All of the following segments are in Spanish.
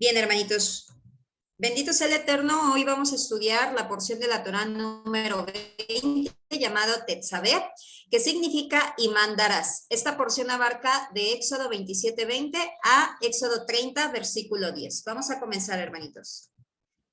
Bien, hermanitos, bendito sea el Eterno. Hoy vamos a estudiar la porción de la Torá número 20 llamado Tetzaveh, que significa y mandarás. Esta porción abarca de Éxodo 27:20 a Éxodo 30, versículo 10. Vamos a comenzar, hermanitos.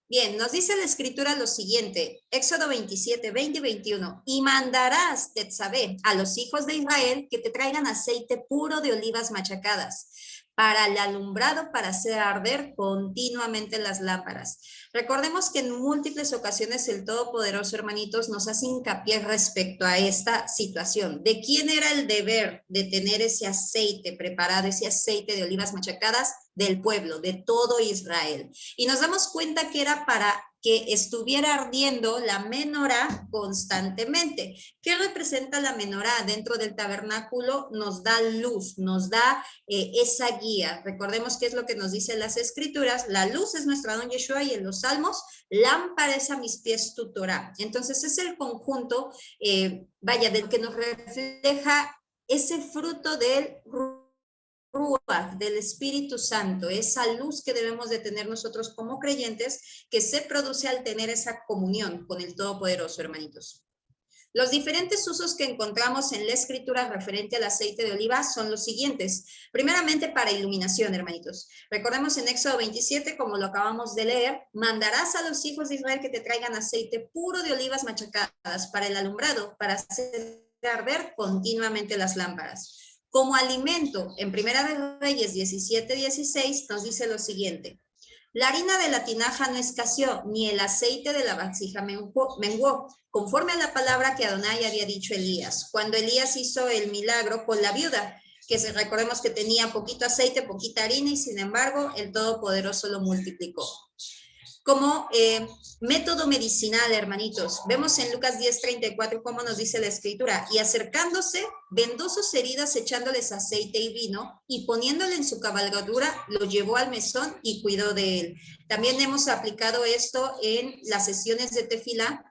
Bien, nos dice la escritura lo siguiente, Éxodo 27, 20 y 21, y mandarás, Tetzaveh, a los hijos de Israel que te traigan aceite puro de olivas machacadas para el alumbrado, para hacer arder continuamente las lámparas. Recordemos que en múltiples ocasiones el Todopoderoso, hermanitos, nos hace hincapié respecto a esta situación. ¿De quién era el deber de tener ese aceite preparado, ese aceite de olivas machacadas? Del pueblo, de todo Israel. Y nos damos cuenta que era para que estuviera ardiendo la menorá constantemente. ¿Qué representa la menorá? Dentro del tabernáculo nos da luz, nos da esa guía. Recordemos qué es lo que nos dicen las escrituras. La luz es nuestra don Yeshua y en los salmos, lámpara es a mis pies tu Torah. Entonces es el conjunto, del que nos refleja ese fruto del Ruach, del Espíritu Santo, esa luz que debemos de tener nosotros como creyentes, que se produce al tener esa comunión con el Todopoderoso, hermanitos. Los diferentes usos que encontramos en la escritura referente al aceite de oliva son los siguientes. Primeramente, para iluminación, hermanitos. Recordemos en Éxodo 27, como lo acabamos de leer, mandarás a los hijos de Israel que te traigan aceite puro de olivas machacadas para el alumbrado, para hacer arder continuamente las lámparas. Como alimento, en Primera de Reyes 17:16 nos dice lo siguiente. La harina de la tinaja no escaseó, ni el aceite de la vasija menguó, conforme a la palabra que Adonai había dicho Elías. Cuando Elías hizo el milagro con la viuda, que recordemos que tenía poquito aceite, poquita harina, y sin embargo el Todopoderoso lo multiplicó. Como método medicinal, hermanitos, vemos en Lucas 10:34 cómo nos dice la escritura, y acercándose, vendó sus heridas echándoles aceite y vino, y poniéndole en su cabalgadura, lo llevó al mesón y cuidó de él. También hemos aplicado esto en las sesiones de tefilá.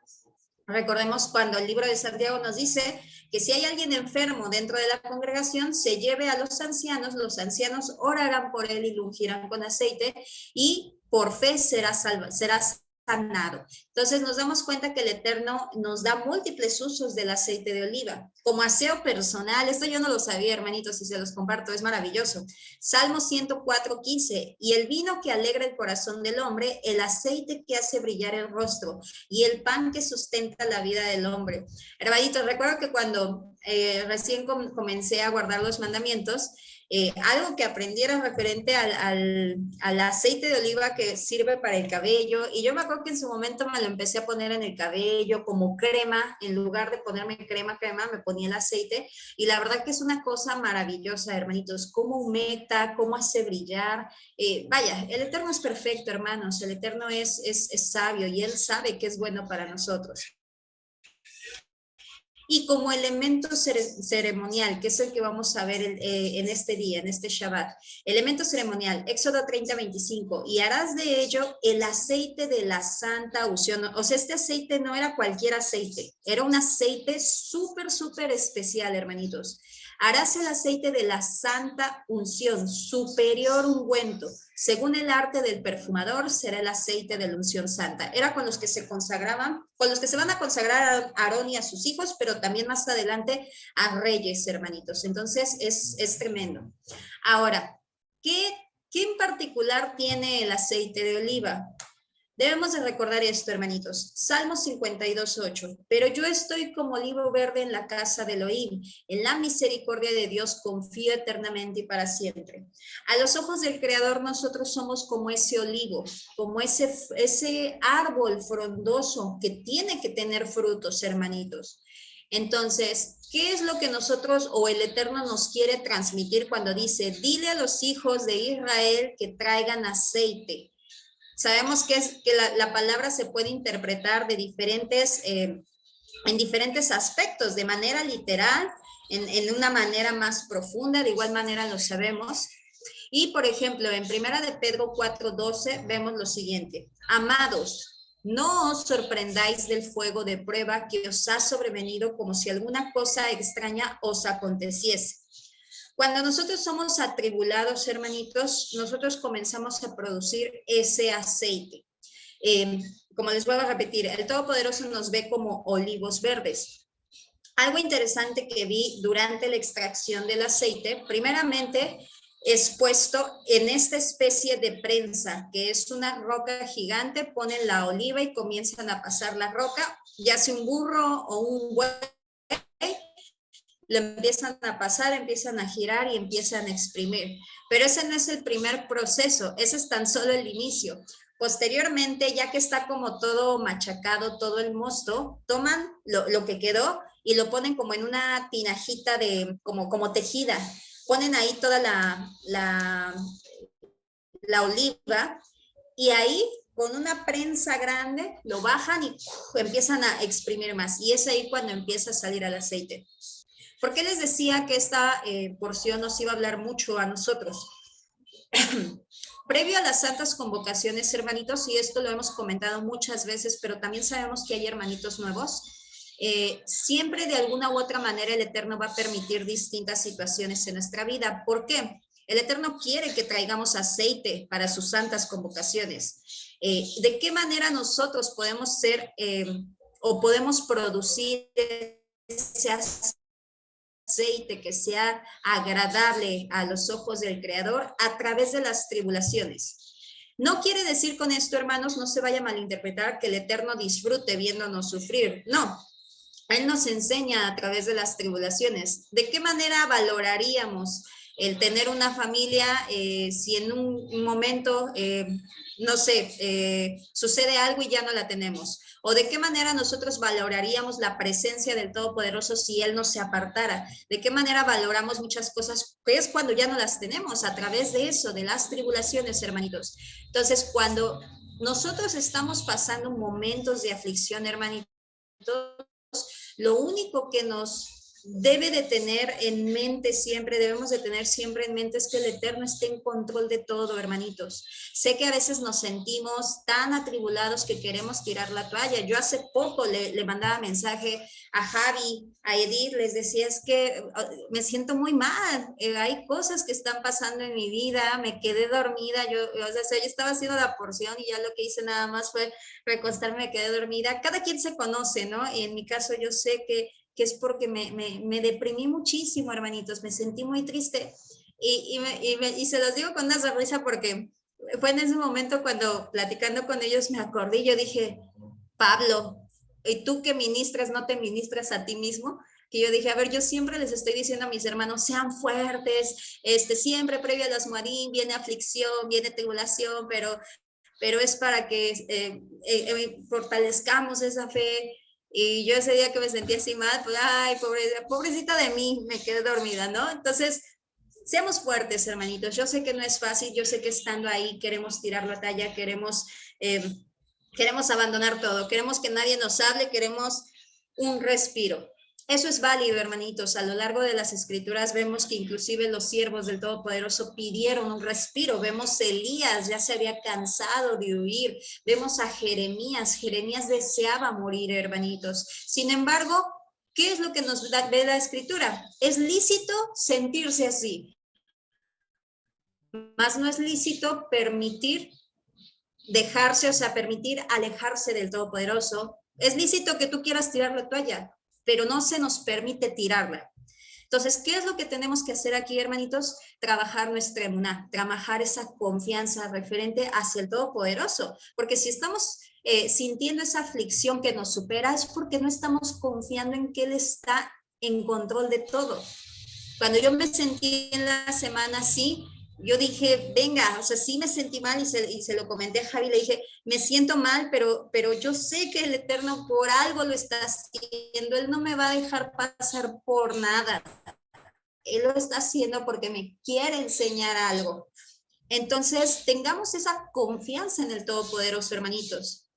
Recordemos cuando el libro de Santiago nos dice que si hay alguien enfermo dentro de la congregación, se lleve a los ancianos orarán por él y lo ungirán con aceite, y por fe será sanado. Entonces nos damos cuenta que el Eterno nos da múltiples usos del aceite de oliva. Como aseo personal, esto yo no lo sabía, hermanitos, y se los comparto, es maravilloso. Salmo 104:15, y el vino que alegra el corazón del hombre, el aceite que hace brillar el rostro, y el pan que sustenta la vida del hombre. Hermanitos, recuerdo que cuando recién comencé a guardar los mandamientos, algo que aprendiera referente al aceite de oliva que sirve para el cabello, y yo me acuerdo que en su momento me lo empecé a poner en el cabello como crema, en lugar de ponerme crema, me ponía el aceite, y la verdad que es una cosa maravillosa, hermanitos, cómo humecta, cómo hace brillar. El Eterno es perfecto, hermanos, el Eterno es sabio, y Él sabe que es bueno para nosotros. Y como elemento ceremonial, que es el que vamos a ver en este día, en este Shabbat, elemento ceremonial, Éxodo 30:25, y harás de ello el aceite de la santa unción. O sea, este aceite no era cualquier aceite, era un aceite súper especial, hermanitos. Harás el aceite de la santa unción, superior ungüento. Según el arte del perfumador, será el aceite de la unción santa. Era con los que se consagraban, con los que se van a consagrar a Aarón y a sus hijos, pero también más adelante a reyes, hermanitos. Entonces, es tremendo. Ahora, ¿qué en particular tiene el aceite de oliva? Debemos de recordar esto, hermanitos. Salmo 52:8. Pero yo estoy como olivo verde en la casa de Elohim. En la misericordia de Dios confío eternamente y para siempre. A los ojos del Creador nosotros somos como ese olivo, como ese árbol frondoso que tiene que tener frutos, hermanitos. Entonces, ¿qué es lo que nosotros o el Eterno nos quiere transmitir cuando dice, dile a los hijos de Israel que traigan aceite? Sabemos que la palabra se puede interpretar de en diferentes aspectos, de manera literal, en una manera más profunda, de igual manera lo sabemos. Y, por ejemplo, en Primera de Pedro 4:12 vemos lo siguiente. Amados, no os sorprendáis del fuego de prueba que os ha sobrevenido como si alguna cosa extraña os aconteciese. Cuando nosotros somos atribulados, hermanitos, nosotros comenzamos a producir ese aceite. Como les voy a repetir, el Todopoderoso nos ve como olivos verdes. Algo interesante que vi durante la extracción del aceite, primeramente es puesto en esta especie de prensa, que es una roca gigante, ponen la oliva y comienzan a pasar la roca, ya sea un burro o un buey, lo empiezan a pasar, empiezan a girar y empiezan a exprimir. Pero ese no es el primer proceso, ese es tan solo el inicio. Posteriormente, ya que está como todo machacado, todo el mosto, toman lo que quedó y lo ponen como en una tinajita como tejida. Ponen ahí toda la oliva y ahí con una prensa grande lo bajan y empiezan a exprimir más. Y es ahí cuando empieza a salir el aceite. ¿Por qué les decía que esta porción nos iba a hablar mucho a nosotros? Previo a las santas convocaciones, hermanitos, y esto lo hemos comentado muchas veces, pero también sabemos que hay hermanitos nuevos, siempre de alguna u otra manera el Eterno va a permitir distintas situaciones en nuestra vida. ¿Por qué? El Eterno quiere que traigamos aceite para sus santas convocaciones. ¿De qué manera nosotros podemos ser o podemos producir ese aceite que sea agradable a los ojos del Creador a través de las tribulaciones? No quiere decir con esto, hermanos, no se vaya a malinterpretar que el Eterno disfrute viéndonos sufrir. No, Él nos enseña a través de las tribulaciones. ¿De qué manera valoraríamos el tener una familia si en un momento, no sé, sucede algo y ya no la tenemos? ¿O de qué manera nosotros valoraríamos la presencia del Todopoderoso si Él no se apartara? ¿De qué manera valoramos muchas cosas? Que es cuando ya no las tenemos, a través de eso, de las tribulaciones, hermanitos. Entonces, cuando nosotros estamos pasando momentos de aflicción, hermanitos, lo único que nos debe de tener en mente siempre, debemos de tener siempre en mente es que el Eterno esté en control de todo, hermanitos. Sé que a veces nos sentimos tan atribulados que queremos tirar la toalla. Yo hace poco le mandaba mensaje a Javi, a Edith, les decía, es que me siento muy mal, hay cosas que están pasando en mi vida, me quedé dormida, yo estaba haciendo la porción y ya lo que hice nada más fue recostarme, me quedé dormida. Cada quien se conoce, ¿no? Y en mi caso yo sé que es porque me deprimí muchísimo, hermanitos, me sentí muy triste y se los digo con una sonrisa porque fue en ese momento cuando platicando con ellos me acordé y yo dije, Pablo, ¿y tú que ministras no te ministras a ti mismo? Que yo dije, a ver, yo siempre les estoy diciendo a mis hermanos, sean fuertes, siempre previo a los morín viene aflicción, viene tribulación, pero es para que fortalezcamos esa fe. Y yo ese día que me sentí así mal, pues, ay, pobrecita de mí, me quedé dormida, ¿no? Entonces, seamos fuertes, hermanitos. Yo sé que no es fácil, yo sé que estando ahí queremos tirar la talla, queremos abandonar todo, queremos que nadie nos hable, queremos un respiro. Eso es válido, hermanitos. A lo largo de las escrituras vemos que inclusive los siervos del Todopoderoso pidieron un respiro. Vemos Elías, ya se había cansado de huir. Vemos a Jeremías deseaba morir, hermanitos. Sin embargo, ¿qué es lo que nos ve la escritura? Es lícito sentirse así, mas no es lícito permitir permitir alejarse del Todopoderoso. Es lícito que tú quieras tirar la toalla, pero no se nos permite tirarla. Entonces, ¿qué es lo que tenemos que hacer aquí, hermanitos? Trabajar nuestra emuná, trabajar esa confianza referente hacia el Todopoderoso, porque si estamos sintiendo esa aflicción que nos supera, es porque no estamos confiando en que Él está en control de todo. Cuando yo me sentí en la semana así, yo dije, venga, o sea, sí me sentí mal y se lo comenté a Javi, le dije, me siento mal, pero yo sé que el Eterno por algo lo está haciendo, Él no me va a dejar pasar por nada, Él lo está haciendo porque me quiere enseñar algo. Entonces, tengamos esa confianza en el Todopoderoso, hermanitos.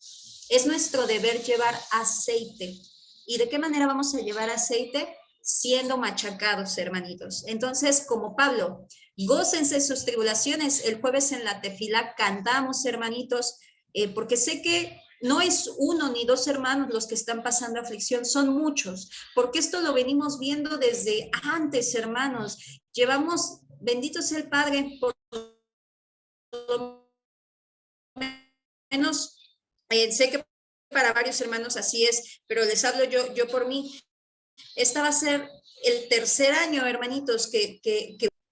Es nuestro deber llevar aceite. ¿Y de qué manera vamos a llevar aceite? Siendo machacados, hermanitos. Entonces, como Pablo, gócense sus tribulaciones. El jueves en la tefila cantamos, hermanitos, porque sé que No es uno ni dos hermanos los que están pasando aflicción, son muchos, porque esto lo venimos viendo desde antes, hermanos. Llevamos, bendito sea el Padre, por lo menos, sé que para varios hermanos así es, pero les hablo yo por mí. Esta va a ser el tercer año, hermanitos, que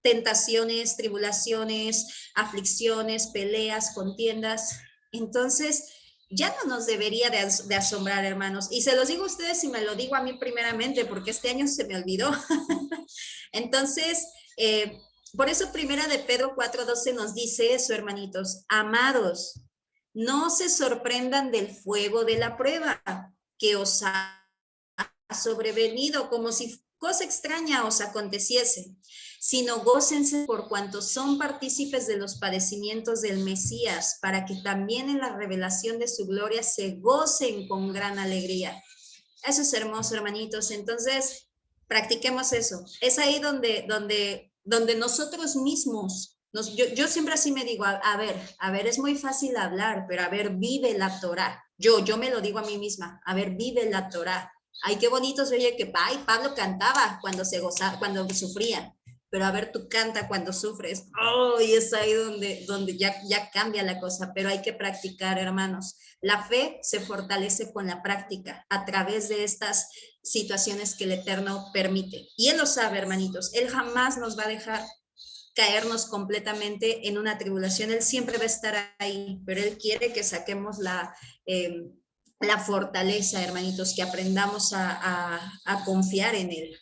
tentaciones, tribulaciones, aflicciones, peleas, contiendas. Entonces, ya no nos debería de asombrar, hermanos. Y se los digo a ustedes y me lo digo a mí primeramente, porque este año se me olvidó. Entonces, por eso primera de Pedro 4:12 nos dice eso, hermanitos. Amados, no se sorprendan del fuego de la prueba que os ha sobrevenido como si cosa extraña os aconteciese, sino gócense por cuanto son partícipes de los padecimientos del Mesías, para que también en la revelación de su gloria se gocen con gran alegría. Eso es hermoso, hermanitos. Entonces, practiquemos eso. Es ahí donde nosotros mismos, yo siempre así me digo, a ver, es muy fácil hablar, pero a ver, vive la Torah. Yo me lo digo a mí misma, a ver, vive la Torah. Ay, qué bonito se oye que Pablo cantaba cuando se gozaba, cuando sufría, pero a ver, tú canta cuando sufres. Oh, y es ahí donde ya cambia la cosa, pero hay que practicar, hermanos. La fe se fortalece con la práctica a través de estas situaciones que el Eterno permite. Y Él lo sabe, hermanitos. Él jamás nos va a dejar caernos completamente en una tribulación. Él siempre va a estar ahí, pero Él quiere que saquemos la fortaleza, hermanitos, que aprendamos a confiar en Él.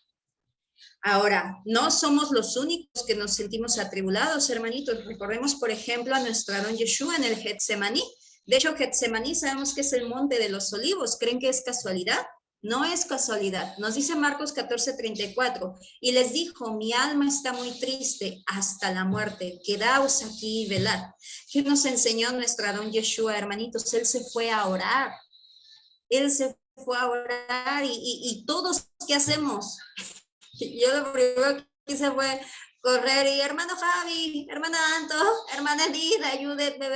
Ahora, no somos los únicos que nos sentimos atribulados, hermanitos. Recordemos, por ejemplo, a nuestro Adón Yeshua en el Getsemaní. De hecho, Getsemaní sabemos que es el monte de los olivos. ¿Creen que es casualidad? No es casualidad. Nos dice Marcos 14:34, y les dijo, mi alma está muy triste hasta la muerte. Quedaos aquí y velad. ¿Qué nos enseñó nuestro Adón Yeshua, hermanitos? Él se fue a orar. Él se fue a orar y todos, ¿qué hacemos? Yo lo primero que hice fue correr y hermano Javi, hermana Anto, hermana Lida, ayúdenme,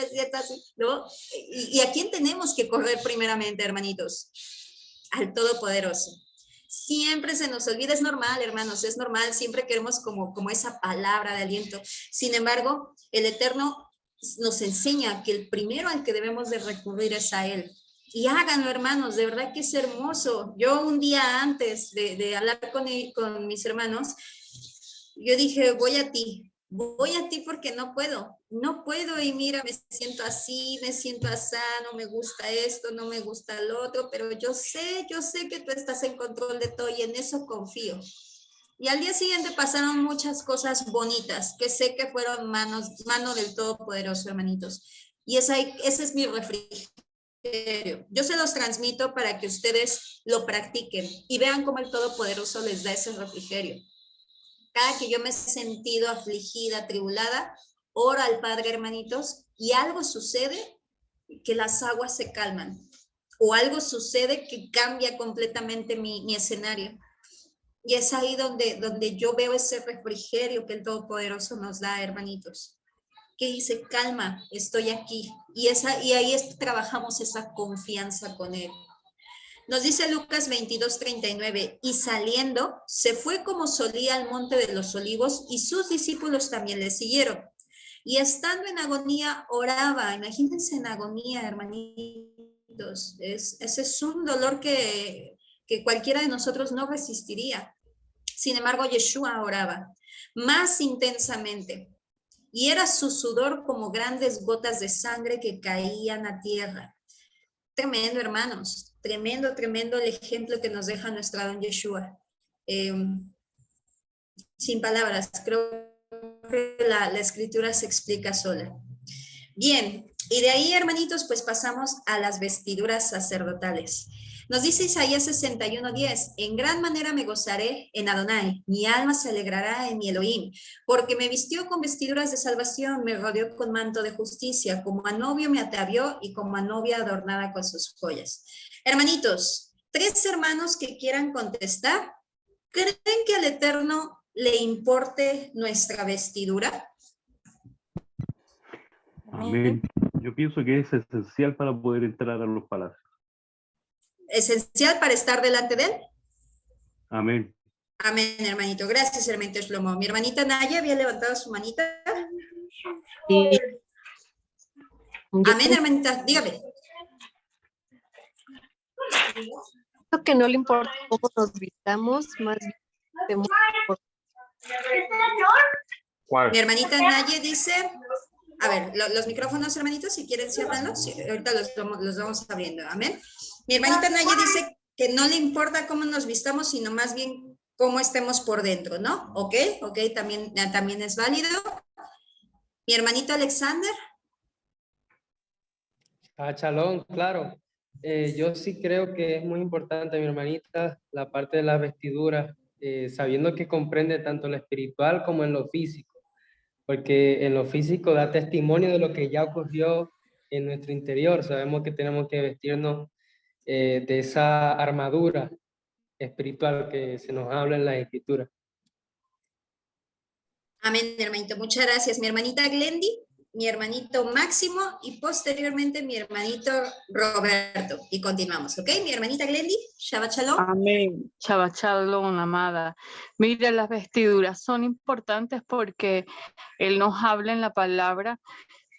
¿no? ¿Y a quién tenemos que correr primeramente, hermanitos? Al Todopoderoso. Siempre se nos olvida, es normal, hermanos, es normal, siempre queremos como esa palabra de aliento. Sin embargo, el Eterno nos enseña que el primero al que debemos de recurrir es a Él. Y háganlo, hermanos, de verdad que es hermoso. Yo un día antes de hablar con mis hermanos, yo dije, voy a ti porque no puedo y mira, me siento así, me siento así, no me gusta esto, no me gusta lo otro, pero yo sé que tú estás en control de todo y en eso confío. Y al día siguiente pasaron muchas cosas bonitas que sé que fueron mano del Todopoderoso, hermanitos. Y ese es mi refrigerio. Yo se los transmito para que ustedes lo practiquen y vean cómo el Todopoderoso les da ese refrigerio. Cada que yo me he sentido afligida, atribulada, oro al Padre, hermanitos, y algo sucede que las aguas se calman, o algo sucede que cambia completamente mi escenario. Y es ahí donde yo veo ese refrigerio que el Todopoderoso nos da, hermanitos, que dice, calma, estoy aquí. Y ahí trabajamos esa confianza con Él. Nos dice Lucas 22:39, y saliendo, se fue como solía al monte de los olivos, y sus discípulos también le siguieron. Y estando en agonía, oraba. Imagínense en agonía, hermanitos. Ese es un dolor que cualquiera de nosotros no resistiría. Sin embargo, Yeshua oraba más intensamente. Y era su sudor como grandes gotas de sangre que caían a tierra. Tremendo, hermanos, tremendo el ejemplo que nos deja nuestro Adón Yeshua. Sin palabras, creo que la escritura se explica sola. Bien, y de ahí, hermanitos, pues pasamos a las vestiduras sacerdotales. Nos dice Isaías 61:10, en gran manera me gozaré en Adonai, mi alma se alegrará en mi Elohim, porque me vistió con vestiduras de salvación, me rodeó con manto de justicia, como a novio me atavió y como a novia adornada con sus joyas. Hermanitos, 3 hermanos que quieran contestar, ¿creen que al Eterno le importe nuestra vestidura? Amén. Yo pienso que es esencial para poder entrar a los palacios. ¿Esencial para estar delante de él? Amén. Amén, hermanito. Gracias, hermanito Shlomo. Mi hermanita Naya había levantado su manita. Y yo Amén, hermanita. Dígame. pienso que no le importa cómo nos vistamos, más bien tenemos Mi hermanita Naye dice, a ver, los micrófonos, hermanitos, si quieren, ciérranlos. Sí, ahorita los vamos abriendo. Amén. Mi hermanita Naye dice que no le importa cómo nos vistamos, sino más bien cómo estemos por dentro, ¿no? Ok, también es válido. Mi hermanito Alexander. Shalom, claro. Yo sí creo que es muy importante, mi hermanita, la parte de las vestiduras, sabiendo que comprende tanto lo espiritual como en lo físico, porque en lo físico da testimonio de lo que ya ocurrió en nuestro interior. Sabemos que tenemos que vestirnos de esa armadura espiritual que se nos habla en la Escritura. Amén, hermanito. Muchas gracias. Mi hermanita Glendy, mi hermanito Máximo y posteriormente mi hermanito Roberto. Y continuamos, ¿ok? Mi hermanita Glendy, Shabbat Shalom. Amén. Shabbat Shalom, amada. Mire, las vestiduras son importantes porque Él nos habla en la palabra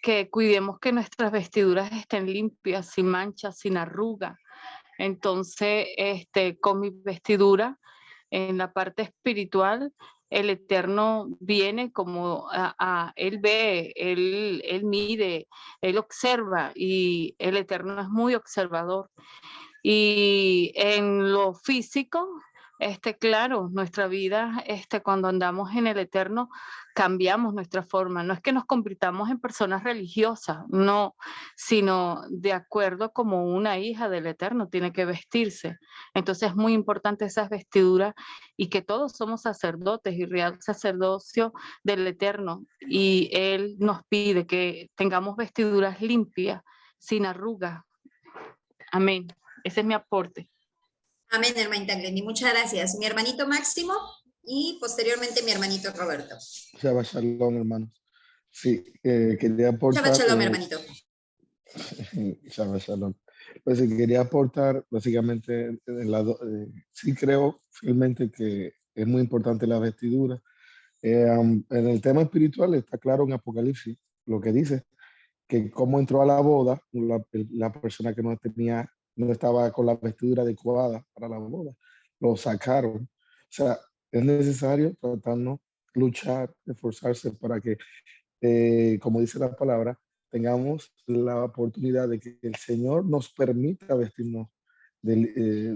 que cuidemos que nuestras vestiduras estén limpias, sin manchas, sin arruga. Entonces, con mi vestidura, en la parte espiritual, el Eterno viene como Él ve, él mide, Él observa y el Eterno es muy observador. Y en lo físico, claro, nuestra vida, cuando andamos en el Eterno, cambiamos nuestra forma. No es que nos convirtamos en personas religiosas, no, sino de acuerdo como una hija del Eterno tiene que vestirse. Entonces es muy importante esas vestiduras y que todos somos sacerdotes y real sacerdocio del Eterno. Y Él nos pide que tengamos vestiduras limpias, sin arrugas. Amén. Ese es mi aporte. Amén, hermanita Glendy. Muchas gracias. Mi hermanito Máximo y posteriormente mi hermanito Roberto. Shabbat Shalom, hermanos. Sí, quería aportar. Shabbat Shalom, hermanito. Shabbat Shalom. Pues quería aportar básicamente sí creo fielmente que es muy importante la vestidura. En el tema espiritual está claro en Apocalipsis lo que dice, que cómo entró a la boda la persona que no estaba con la vestidura adecuada para la boda, lo sacaron. O sea, es necesario tratarnos, luchar, esforzarse para que, como dice la palabra, tengamos la oportunidad de que el Señor nos permita vestirnos de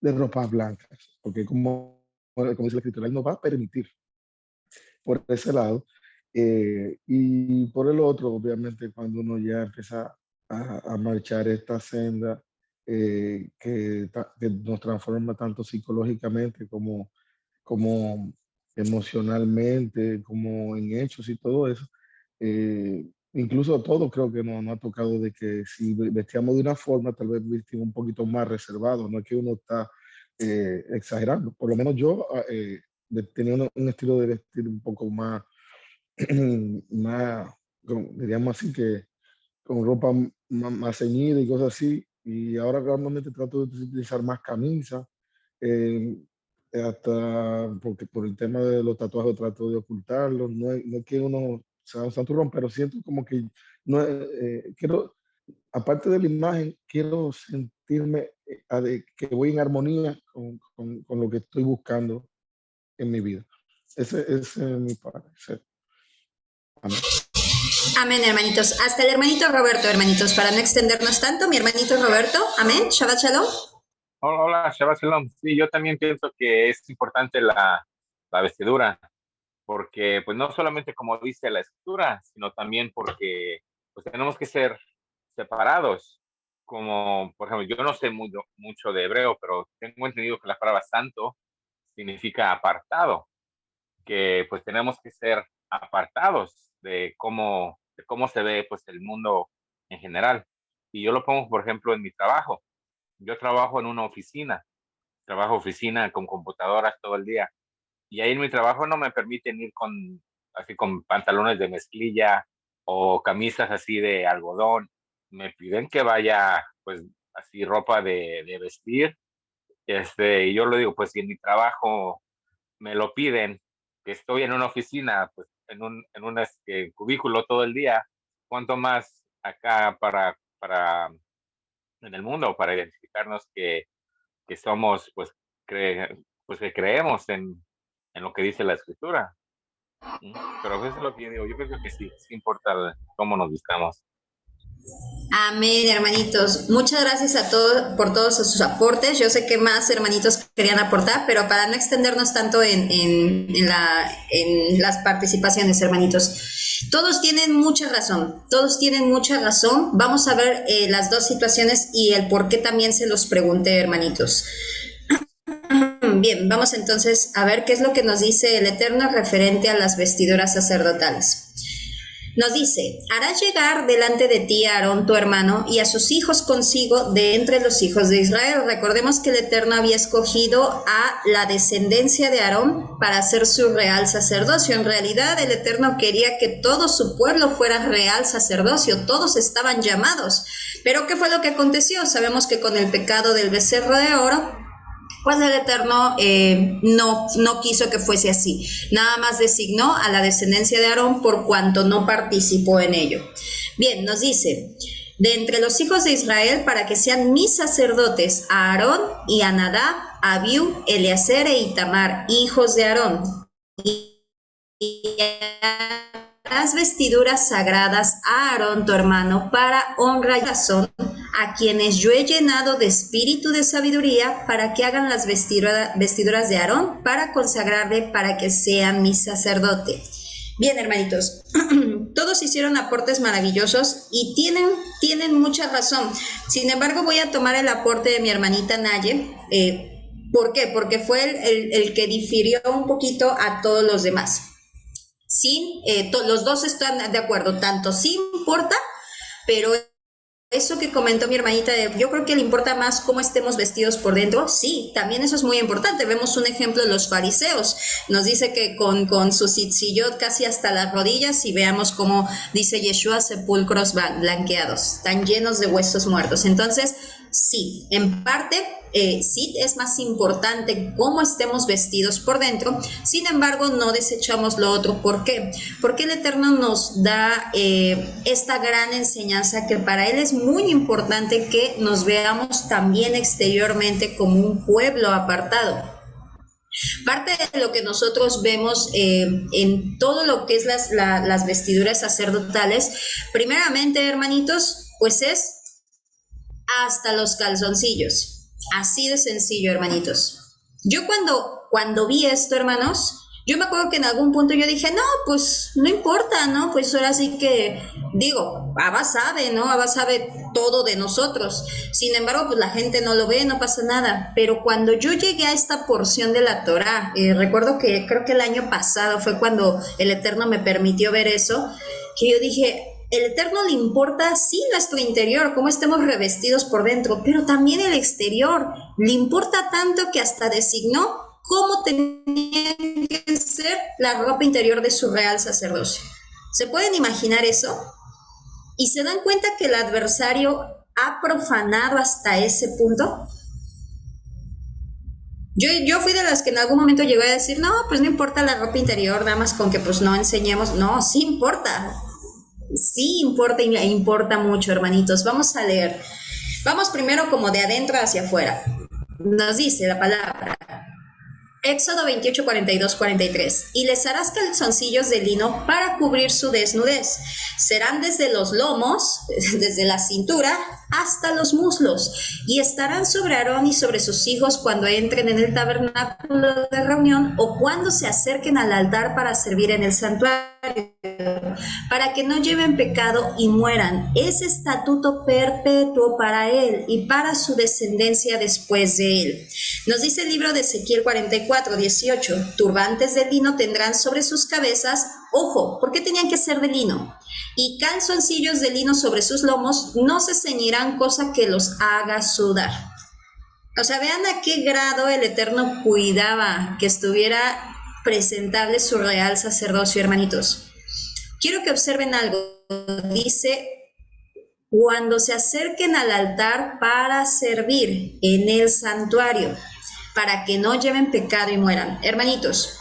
ropas blancas, porque como dice la Escritura, Él nos va a permitir por ese lado. Y por el otro, obviamente, cuando uno ya empieza a marchar esta senda que nos transforma tanto psicológicamente como emocionalmente, como en hechos y todo eso. Incluso todo creo que nos ha tocado de que si vestíamos de una forma, tal vez vestimos un poquito más reservado, no es que uno está exagerando. Por lo menos yo tenía un estilo de vestir un poco más, más diríamos así, que con ropa más ceñida y cosas así. Y ahora realmente trato de utilizar más camisas. Eh, hasta porque por el tema de los tatuajes trato de ocultarlos. No es que uno sea un santurrón, pero siento como que no, quiero, aparte de la imagen, quiero sentirme que voy en armonía con lo que estoy buscando en mi vida. Ese es mi parecer. Amén. Amén, hermanitos. Hasta el hermanito Roberto, hermanitos, para no extendernos tanto. Mi hermanito Roberto, amén. Shabbat Shalom. Hola, Shabbat Shalom. Sí, yo también pienso que es importante la vestidura, porque pues no solamente como dice la escritura, sino también porque pues tenemos que ser separados. Como, por ejemplo, yo no sé mucho de hebreo, pero tengo entendido que la palabra santo significa apartado, que pues tenemos que ser apartados de cómo se ve pues el mundo en general. Y yo lo pongo, por ejemplo, en mi trabajo. Yo trabajo en una oficina con computadoras todo el día. Y ahí en mi trabajo no me permiten ir así con pantalones de mezclilla o camisas así de algodón. Me piden que vaya, pues, así ropa de vestir. Y yo le digo, pues, si en mi trabajo me lo piden, que estoy en una oficina, pues, en un cubículo todo el día, ¿cuánto más acá para en el mundo, para identificarnos que somos, pues, pues que creemos en lo que dice la escritura? Pero eso es lo que yo digo, yo creo que sí importa cómo nos vistamos. Amén, hermanitos. Muchas gracias a todos por todos sus aportes. Yo sé que más hermanitos querían aportar, pero para no extendernos tanto en las participaciones, hermanitos. Todos tienen mucha razón, todos tienen mucha razón. Vamos a ver las dos situaciones y el por qué también se los pregunté, hermanitos. Bien, vamos entonces a ver qué es lo que nos dice el Eterno referente a las vestiduras sacerdotales. Nos dice, harás llegar delante de ti a Aarón tu hermano y a sus hijos consigo de entre los hijos de Israel. Recordemos que el Eterno había escogido a la descendencia de Aarón para ser su real sacerdocio. En realidad el Eterno quería que todo su pueblo fuera real sacerdocio, todos estaban llamados. Pero ¿qué fue lo que aconteció? Sabemos que con el pecado del becerro de oro, pues el Eterno no quiso que fuese así. Nada más designó a la descendencia de Aarón por cuanto no participó en ello. Bien, nos dice, de entre los hijos de Israel para que sean mis sacerdotes, a Aarón y a Nadab, a Abiú, Eleazar e Itamar, hijos de Aarón. Y las vestiduras sagradas a Aarón tu hermano para honra y razón, a quienes yo he llenado de espíritu de sabiduría para que hagan las vestiduras de Aarón para consagrarle para que sea mi sacerdote. Bien, hermanitos, todos hicieron aportes maravillosos y tienen mucha razón. Sin embargo, voy a tomar el aporte de mi hermanita Naye. ¿Por qué? Porque fue el que difirió un poquito a todos los demás. Los dos están de acuerdo, tanto sí importa, pero eso que comentó mi hermanita, yo creo que le importa más cómo estemos vestidos por dentro. Sí, también eso es muy importante. Vemos un ejemplo de los fariseos. Nos dice que con su tzitzit casi hasta las rodillas, y veamos cómo dice Yeshua, sepulcros blanqueados, tan llenos de huesos muertos. Entonces, sí, en parte, sí es más importante cómo estemos vestidos por dentro. Sin embargo, no desechamos lo otro. ¿Por qué? Porque el Eterno nos da esta gran enseñanza que para Él es muy importante que nos veamos también exteriormente como un pueblo apartado. Parte de lo que nosotros vemos en todo lo que es las vestiduras sacerdotales, primeramente, hermanitos, pues es hasta los calzoncillos. Así de sencillo, hermanitos. Yo cuando vi esto, hermanos, yo me acuerdo que en algún punto yo dije, no, pues no importa, ¿no? Pues ahora sí que, digo, Abba sabe, ¿no? Abba sabe todo de nosotros. Sin embargo, pues la gente no lo ve, no pasa nada. Pero cuando yo llegué a esta porción de la Torá, recuerdo que creo que el año pasado fue cuando el Eterno me permitió ver eso, que yo dije, el Eterno le importa, sí, nuestro interior, cómo estemos revestidos por dentro, pero también el exterior. Le importa tanto que hasta designó cómo tenía que ser la ropa interior de su real sacerdocio. ¿Se pueden imaginar eso? ¿Y se dan cuenta que el adversario ha profanado hasta ese punto? Yo fui de las que en algún momento llegó a decir, no, pues no importa la ropa interior, nada más con que pues no enseñemos. No, sí importa. Sí importa y importa mucho, hermanitos. Vamos a leer. Vamos primero como de adentro hacia afuera. Nos dice la palabra. Éxodo 28, 42, 43. Y les harás calzoncillos de lino para cubrir su desnudez. Serán desde los lomos, desde la cintura, hasta los muslos. Y estarán sobre Aarón y sobre sus hijos cuando entren en el tabernáculo de reunión o cuando se acerquen al altar para servir en el santuario, para que no lleven pecado y mueran. Es estatuto perpetuo para él y para su descendencia después de él. Nos dice el libro de Ezequiel 44, 18. Turbantes de lino tendrán sobre sus cabezas. Ojo, ¿por qué tenían que ser de lino? Y calzoncillos de lino sobre sus lomos. No se ceñirán cosa que los haga sudar. O sea, vean a qué grado el Eterno cuidaba que estuviera presentable su real sacerdocio, hermanitos. Quiero que observen algo. dice, cuando se acerquen al altar para servir en el santuario, para que no lleven pecado y mueran. Hermanitos,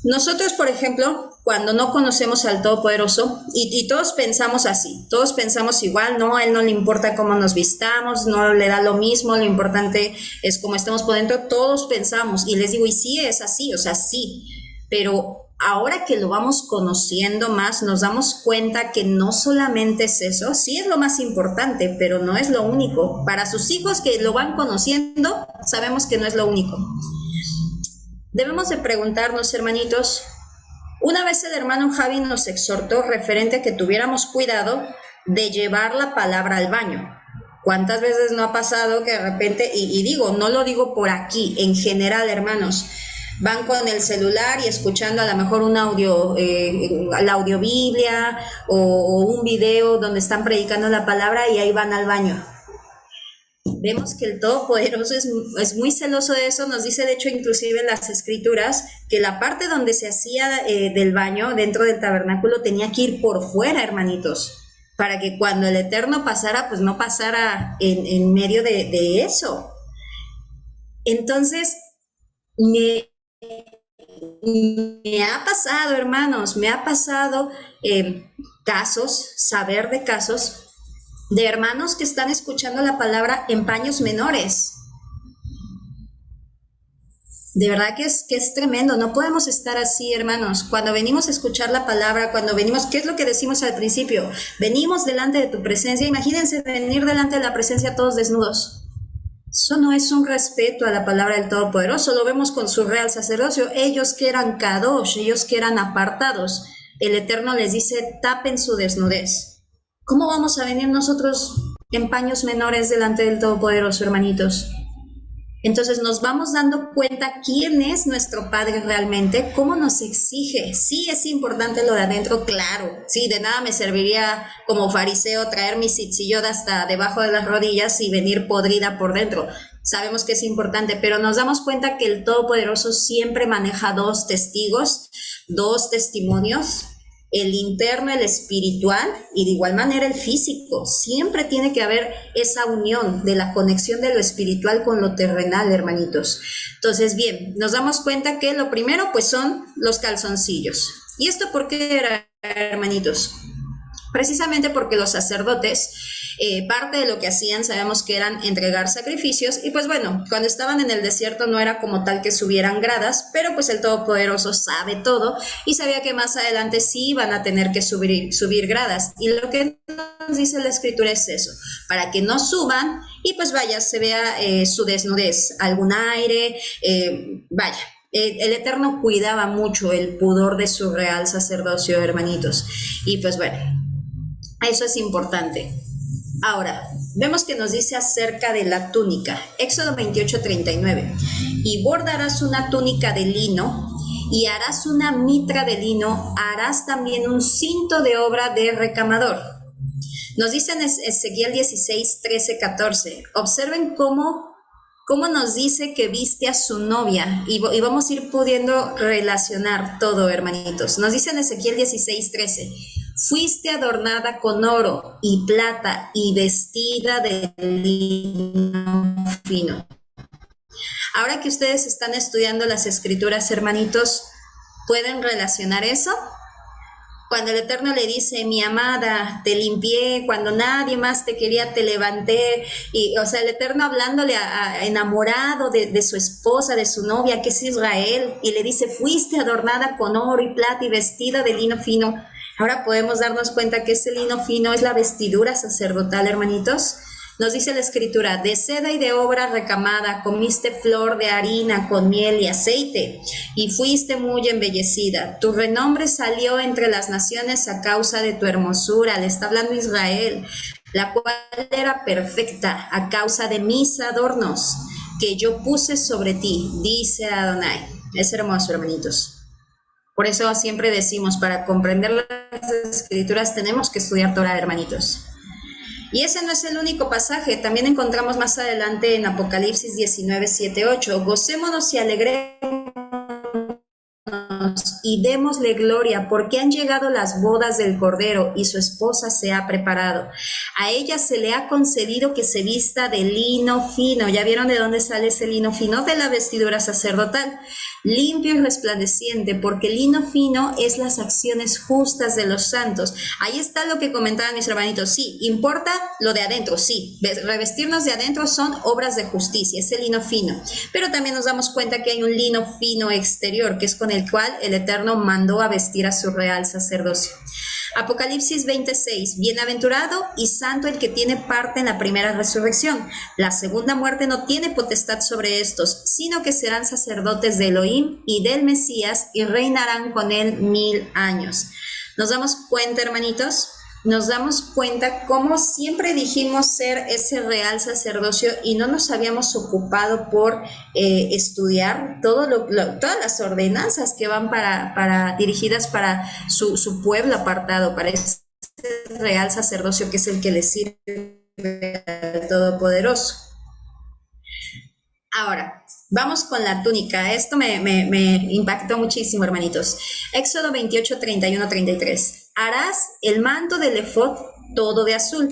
nosotros, por ejemplo, cuando no conocemos al Todopoderoso, y todos pensamos así, todos pensamos igual, no, a Él no le importa cómo nos vistamos, no le da lo mismo, lo importante es cómo estamos por dentro, todos pensamos, y les digo, y sí es así, o sea, sí, pero ahora que lo vamos conociendo más, nos damos cuenta que no solamente es eso, sí es lo más importante, pero no es lo único. Para sus hijos que lo van conociendo, sabemos que no es lo único. Debemos de preguntarnos, hermanitos, una vez el hermano Javi nos exhortó referente a que tuviéramos cuidado de llevar la palabra al baño. ¿Cuántas veces no ha pasado que de repente, y digo, no lo digo por aquí, en general, hermanos, van con el celular y escuchando a lo mejor un audio, la audiobiblia o un video donde están predicando la palabra y ahí van al baño? Vemos que el Todopoderoso es muy celoso de eso, nos dice de hecho inclusive en las Escrituras que la parte donde se hacía del baño dentro del tabernáculo tenía que ir por fuera, hermanitos, para que cuando el Eterno pasara, pues no pasara en medio de eso. Entonces, me ha pasado, hermanos, me ha pasado casos, saber de casos de hermanos que están escuchando la palabra en paños menores. De verdad que es tremendo, no podemos estar así, hermanos. Cuando venimos a escuchar la palabra, cuando venimos, ¿qué es lo que decimos al principio? Venimos delante de tu presencia, imagínense venir delante de la presencia todos desnudos. Eso no es un respeto a la palabra del Todopoderoso, lo vemos con su real sacerdocio. Ellos que eran kadosh, ellos que eran apartados, el Eterno les dice, tapen su desnudez. ¿Cómo vamos a venir nosotros en paños menores delante del Todopoderoso, hermanitos? Entonces nos vamos dando cuenta quién es nuestro Padre realmente, cómo nos exige. Sí es importante lo de adentro, claro. Sí, de nada me serviría como fariseo traer mi tzitzit hasta debajo de las rodillas y venir podrida por dentro. Sabemos que es importante, pero nos damos cuenta que el Todopoderoso siempre maneja dos testigos, dos testimonios, el interno, el espiritual y de igual manera el físico. Siempre tiene que haber esa unión de la conexión de lo espiritual con lo terrenal, hermanitos. Entonces, bien, nos damos cuenta que lo primero pues son los calzoncillos. ¿Y esto por qué era, hermanitos? Precisamente porque los sacerdotes, parte de lo que hacían, sabemos que eran entregar sacrificios, y pues bueno, cuando estaban en el desierto no era como tal que subieran gradas, pero pues el Todopoderoso sabe todo, y sabía que más adelante sí iban a tener que subir gradas, y lo que nos dice la Escritura es eso, para que no suban, y pues vaya, se vea su desnudez, algún aire, vaya. El Eterno cuidaba mucho el pudor de su real sacerdocio, hermanitos, y pues bueno, eso es importante. Ahora, vemos que nos dice acerca de la túnica, Éxodo 28:39, y bordarás una túnica de lino, y harás una mitra de lino, harás también un cinto de obra de recamador. Nos dice en Ezequiel 16:13-14, observen cómo nos dice que viste a su novia, y vamos a ir pudiendo relacionar todo, hermanitos. Nos dice en Ezequiel 16:13, fuiste adornada con oro y plata y vestida de lino fino. Ahora que ustedes están estudiando las Escrituras, hermanitos, ¿pueden relacionar eso? Cuando el Eterno le dice, mi amada, te limpié, cuando nadie más te quería, te levanté, y o sea, el Eterno hablándole enamorado de su esposa, de su novia, que es Israel, y le dice, fuiste adornada con oro y plata y vestida de lino fino. Ahora podemos darnos cuenta que ese lino fino es la vestidura sacerdotal, hermanitos. Nos dice la Escritura, de seda y de obra recamada, comiste flor de harina con miel y aceite, y fuiste muy embellecida. Tu renombre salió entre las naciones a causa de tu hermosura. Le está hablando Israel, la cual era perfecta a causa de mis adornos, que yo puse sobre ti, dice Adonai. Es hermoso, hermanitos. Por eso siempre decimos, para comprender las Escrituras tenemos que estudiar Torah, hermanitos. Y ese no es el único pasaje, también encontramos más adelante en Apocalipsis 19:7-8, gocémonos y alegremos y démosle gloria, porque han llegado las bodas del Cordero y su esposa se ha preparado. A ella se le ha concedido que se vista de lino fino. ¿Ya vieron de dónde sale ese lino fino? De la vestidura sacerdotal, limpio y resplandeciente, porque el lino fino es las acciones justas de los santos. Ahí está lo que comentaban mis hermanitos. Sí, importa lo de adentro, sí. Revestirnos de adentro son obras de justicia, es el lino fino. Pero también nos damos cuenta que hay un lino fino exterior, que es con el cual el Eterno mandó a vestir a su real sacerdocio. Apocalipsis 26, bienaventurado y santo el que tiene parte en la primera resurrección. La segunda muerte no tiene potestad sobre estos, sino que serán sacerdotes de Elohim y del Mesías y reinarán con él 1000 años. ¿Nos damos cuenta, hermanitos? Nos damos cuenta cómo siempre dijimos ser ese real sacerdocio y no nos habíamos ocupado por estudiar todas las ordenanzas que van dirigidas para su pueblo apartado, para ese real sacerdocio que es el que le sirve al Todopoderoso. Ahora, vamos con la túnica. Esto me impactó muchísimo, hermanitos. Éxodo 28, 31, 33. Harás el manto del efod todo de azul,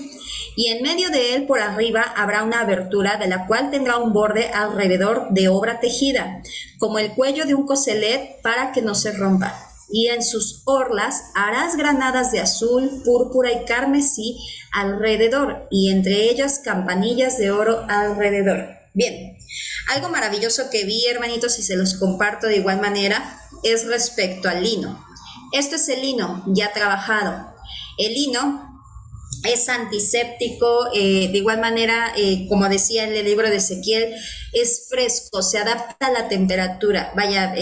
y en medio de él por arriba habrá una abertura de la cual tendrá un borde alrededor de obra tejida, como el cuello de un coselet, para que no se rompa. Y en sus orlas harás granadas de azul, púrpura y carmesí alrededor, y entre ellas campanillas de oro alrededor. Bien, algo maravilloso que vi, hermanitos, y se los comparto de igual manera, es respecto al lino. Esto es el lino ya trabajado. El lino es antiséptico, de igual manera, como decía en el libro de Ezequiel, es fresco, se adapta a la temperatura. Vaya,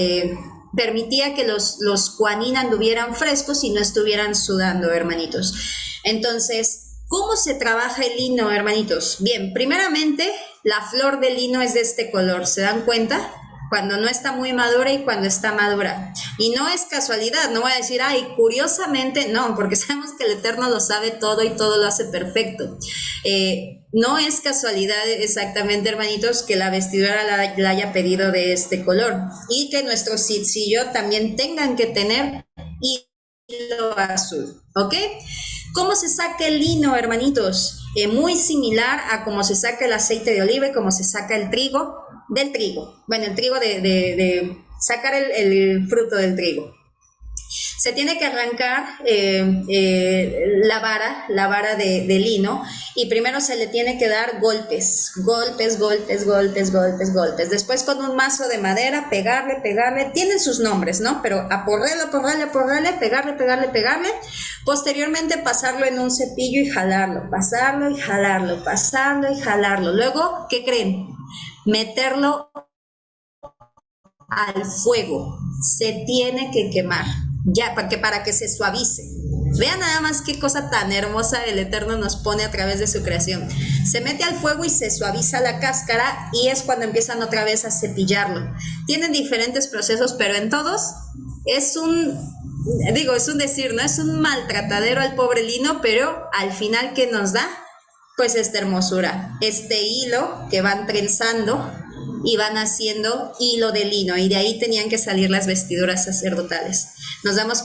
permitía que los Juanín anduvieran frescos y no estuvieran sudando, hermanitos. Entonces, ¿cómo se trabaja el lino, hermanitos? Bien, primeramente, la flor del lino es de este color, ¿se dan cuenta? Cuando no está muy madura y cuando está madura. Y no es casualidad, no voy a decir, ay, curiosamente, no, porque sabemos que el Eterno lo sabe todo y todo lo hace perfecto. No es casualidad exactamente, hermanitos, que la vestidura la haya pedido de este color y que nuestro tzitzillo también tengan que tener hilo azul, ¿ok? ¿Cómo se saca el lino, hermanitos? Muy similar a cómo se saca el aceite de oliva y cómo se saca el trigo del trigo. Bueno, el trigo de sacar el fruto del trigo. Se tiene que arrancar la vara de lino y primero se le tiene que dar golpes. Después con un mazo de madera, pegarle. Tienen sus nombres, ¿no? Pero aporrarle, pegarle. Posteriormente pasarlo en un cepillo y jalarlo. Pasarlo y jalarlo. Luego, ¿qué creen? Meterlo al fuego. Se tiene que quemar. Ya, para que se suavice. Vean nada más qué cosa tan hermosa el Eterno nos pone a través de su creación. Se mete al fuego y se suaviza la cáscara y es cuando empiezan otra vez a cepillarlo. Tienen diferentes procesos, pero en todos es un decir, ¿no? Es un maltratadero al pobre lino, pero al final, ¿qué nos da? Pues esta hermosura, este hilo que van trenzando y van haciendo hilo de lino, y de ahí tenían que salir las vestiduras sacerdotales. ¿Nos damos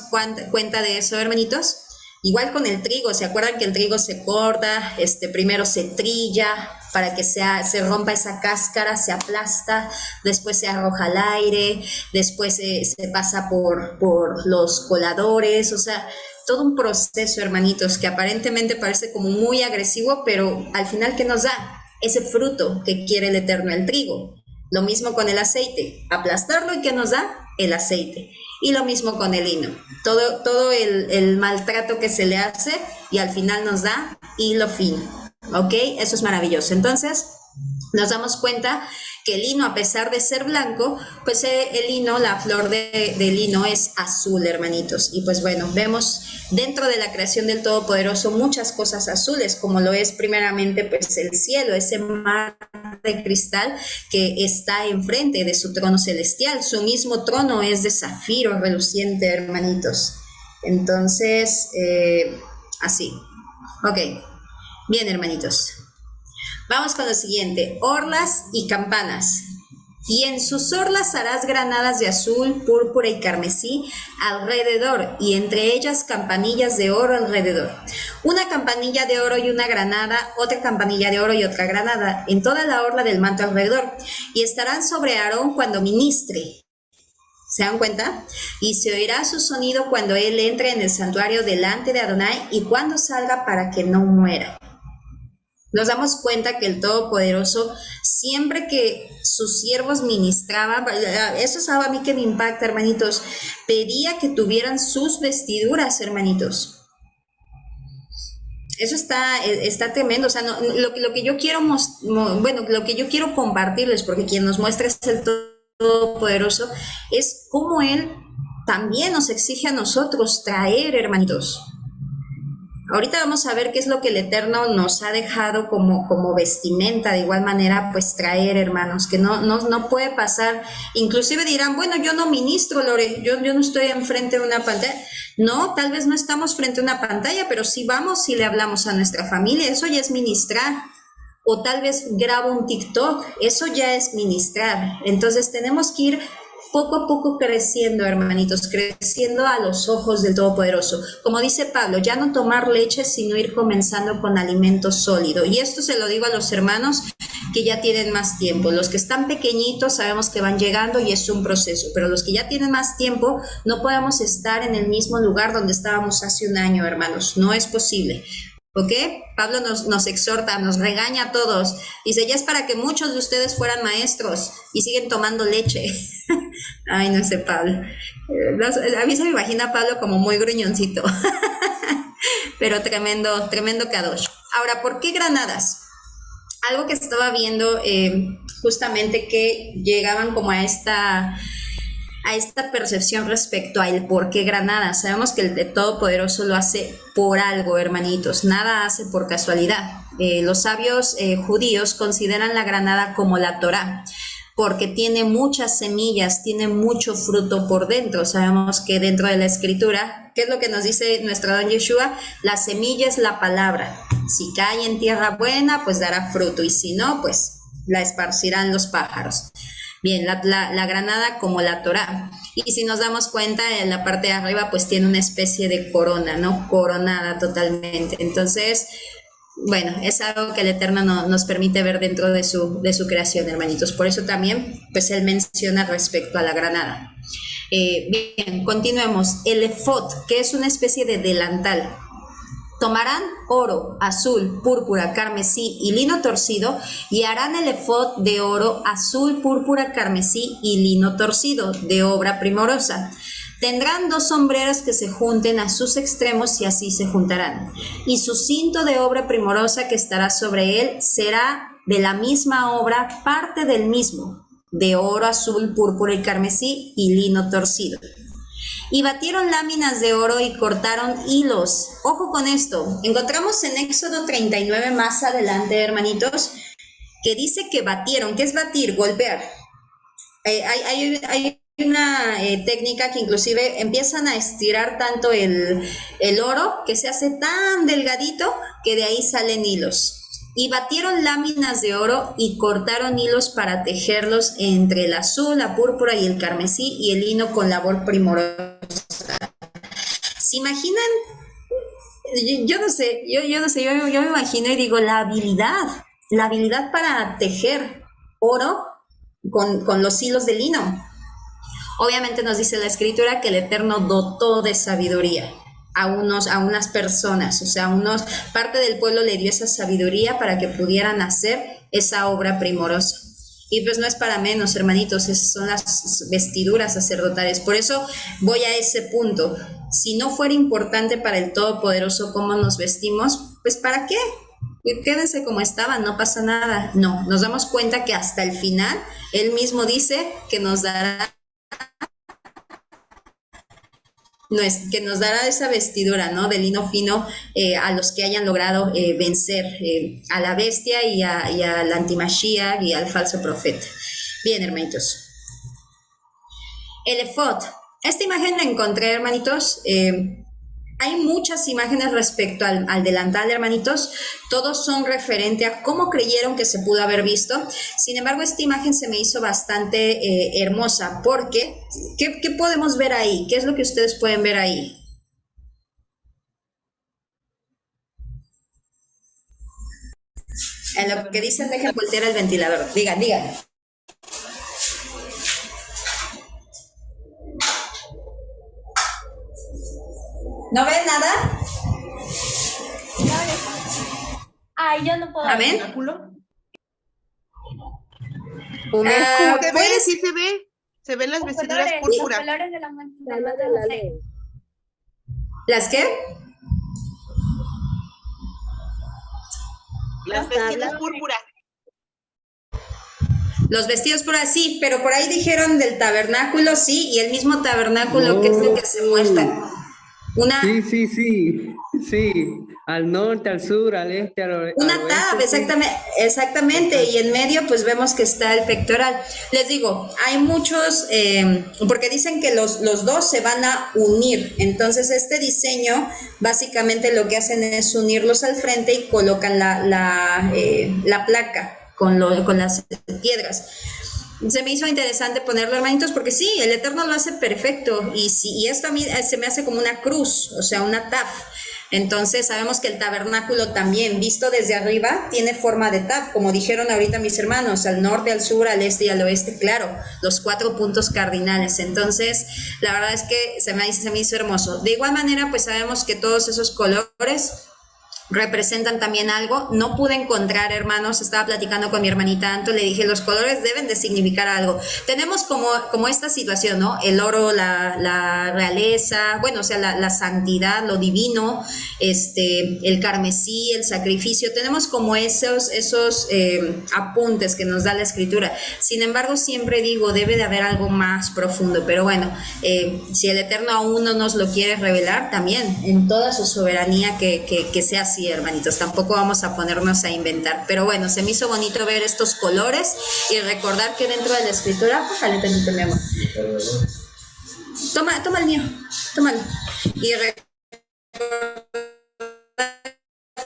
cuenta de eso, hermanitos? Igual con el trigo, ¿se acuerdan que el trigo se corta? Primero se trilla para que se rompa esa cáscara, se aplasta, después se arroja al aire, después se pasa por los coladores, o sea, todo un proceso, hermanitos, que aparentemente parece como muy agresivo, pero al final, ¿qué nos da? Ese fruto que quiere el Eterno, el trigo. Lo mismo con el aceite, aplastarlo y ¿qué nos da? El aceite. Y lo mismo con el lino, todo el maltrato que se le hace y al final nos da hilo fino, ¿ok? Eso es maravilloso. Entonces, nos damos cuenta que el lino, a pesar de ser blanco, pues el lino, la flor de lino es azul, hermanitos. Y pues bueno, vemos dentro de la creación del Todopoderoso muchas cosas azules, como lo es primeramente pues el cielo, ese mar de cristal que está enfrente de su trono celestial. Su mismo trono es de zafiro reluciente, hermanitos. Entonces, así. Ok, bien, hermanitos. Vamos con lo siguiente, orlas y campanas. Y en sus orlas harás granadas de azul, púrpura y carmesí alrededor, y entre ellas campanillas de oro alrededor. Una campanilla de oro y una granada, otra campanilla de oro y otra granada, en toda la orla del manto alrededor. Y estarán sobre Aarón cuando ministre. ¿Se dan cuenta? Y se oirá su sonido cuando él entre en el santuario delante de Adonai y cuando salga para que no muera. Nos damos cuenta que el Todopoderoso, siempre que sus siervos ministraban, eso es algo a mí que me impacta, hermanitos, pedía que tuvieran sus vestiduras, hermanitos. Eso está tremendo. O sea, no, lo que yo quiero, lo que yo quiero compartirles, porque quien nos muestra es el Todopoderoso, es cómo Él también nos exige a nosotros traer, hermanitos. Ahorita vamos a ver qué es lo que el Eterno nos ha dejado como vestimenta, de igual manera, pues traer, hermanos, que no puede pasar. Inclusive dirán, bueno, yo no ministro, Lore, yo no estoy enfrente de una pantalla. No, tal vez no estamos frente a una pantalla, pero sí vamos y le hablamos a nuestra familia, eso ya es ministrar. O tal vez grabo un TikTok, eso ya es ministrar. Entonces tenemos que ir poco a poco creciendo, hermanitos, creciendo a los ojos del Todopoderoso. Como dice Pablo, ya no tomar leche, sino ir comenzando con alimento sólido. Y esto se lo digo a los hermanos que ya tienen más tiempo. Los que están pequeñitos sabemos que van llegando y es un proceso, pero los que ya tienen más tiempo no podemos estar en el mismo lugar donde estábamos hace un año, hermanos. No es posible. ¿Ok? Pablo nos exhorta, nos regaña a todos. Dice, ya es para que muchos de ustedes fueran maestros y siguen tomando leche. Ay, no sé, Pablo. A mí se me imagina a Pablo como muy gruñoncito. Pero tremendo kadosh. Ahora, ¿por qué granadas? Algo que estaba viendo justamente que llegaban como a esta percepción respecto a el por qué Granada. Sabemos que el Todopoderoso lo hace por algo, hermanitos, nada hace por casualidad. Los sabios judíos consideran la granada como la Torá, porque tiene muchas semillas, tiene mucho fruto por dentro. Sabemos que dentro de la Escritura, ¿qué es lo que nos dice nuestro don Yeshua? La semilla es la palabra. Si cae en tierra buena, pues dará fruto, y si no, pues la esparcirán los pájaros. Bien, la granada como la Torá. Y si nos damos cuenta, en la parte de arriba, pues tiene una especie de corona, ¿no? Coronada totalmente. Entonces, bueno, es algo que el Eterno nos permite ver dentro de su creación, hermanitos. Por eso también, pues él menciona respecto a la granada. Bien, continuemos. El efod, que es una especie de delantal. Tomarán oro, azul, púrpura, carmesí y lino torcido y harán el efod de oro, azul, púrpura, carmesí y lino torcido de obra primorosa. Tendrán 2 sombreros que se junten a sus extremos y así se juntarán. Y su cinto de obra primorosa que estará sobre él será de la misma obra, parte del mismo, de oro, azul, púrpura y carmesí y lino torcido. Y batieron láminas de oro y cortaron hilos. Ojo con esto. Encontramos en Éxodo 39 más adelante, hermanitos, que dice que batieron. ¿Qué es batir? Golpear. Hay una técnica que inclusive empiezan a estirar tanto el oro que se hace tan delgadito que de ahí salen hilos. Y batieron láminas de oro y cortaron hilos para tejerlos entre el azul, la púrpura y el carmesí y el lino con labor primorosa. ¿Se imaginan? Yo no sé, yo me imagino y digo, la habilidad para tejer oro con los hilos de lino. Obviamente nos dice la Escritura que el Eterno dotó de sabiduría a unas personas, o sea, parte del pueblo le dio esa sabiduría para que pudieran hacer esa obra primorosa. Y pues no es para menos, hermanitos, esas son las vestiduras sacerdotales. Por eso voy a ese punto. Si no fuera importante para el Todopoderoso cómo nos vestimos, pues ¿para qué? Quédense como estaban, no pasa nada. No, nos damos cuenta que hasta el final, Él mismo dice que nos dará esa vestidura, ¿no? De lino fino a los que hayan logrado vencer a la bestia y al antimashiach y al falso profeta. Bien, hermanitos. El efod. Esta imagen la encontré, hermanitos, Hay muchas imágenes respecto al delantal, hermanitos. Todos son referente a cómo creyeron que se pudo haber visto. Sin embargo, esta imagen se me hizo bastante hermosa porque, ¿qué podemos ver ahí? ¿Qué es lo que ustedes pueden ver ahí? En lo que dicen, dejen voltear el ventilador. Digan. ¿No ven nada? Ay, yo no puedo. ¿A ver? Se ve, sí se ve. Se ven las vestiduras púrpuras. Los colores de la mancha, no sé. ¿Las qué? Las vestiduras púrpuras. Los vestidos por así, pero por ahí dijeron del tabernáculo, sí, y el mismo tabernáculo que es el que se muestra. Sí. Al norte, al sur, al este, al oeste. Una tab, exactamente, y en medio pues vemos que está el pectoral. Les digo, hay muchos, porque dicen que los dos se van a unir, entonces este diseño básicamente lo que hacen es unirlos al frente y colocan la placa con las piedras. Se me hizo interesante ponerlo, hermanitos, porque sí, el Eterno lo hace perfecto, y esto a mí se me hace como una cruz, o sea, una taf. Entonces sabemos que el tabernáculo también, visto desde arriba, tiene forma de taf, como dijeron ahorita mis hermanos, al norte, al sur, al este y al oeste, claro, los 4 puntos cardinales. Entonces, la verdad es que se me hizo hermoso. De igual manera, pues sabemos que todos esos colores representan también algo. No pude encontrar, hermanos, estaba platicando con mi hermanita Anto, le dije, los colores deben de significar algo. Tenemos como esta situación, ¿no? El oro, la realeza, bueno, o sea, la santidad, lo divino, el carmesí, el sacrificio, tenemos como esos apuntes que nos da la escritura. Sin embargo, siempre digo, debe de haber algo más profundo, pero bueno, si el Eterno aún no nos lo quiere revelar, también, en toda su soberanía que sea así. Sí, hermanitos, tampoco vamos a ponernos a inventar, pero bueno, se me hizo bonito ver estos colores y recordar que dentro de la escritura, ojalá tantito, mi amor. Toma el mío, tómalo. Y recordar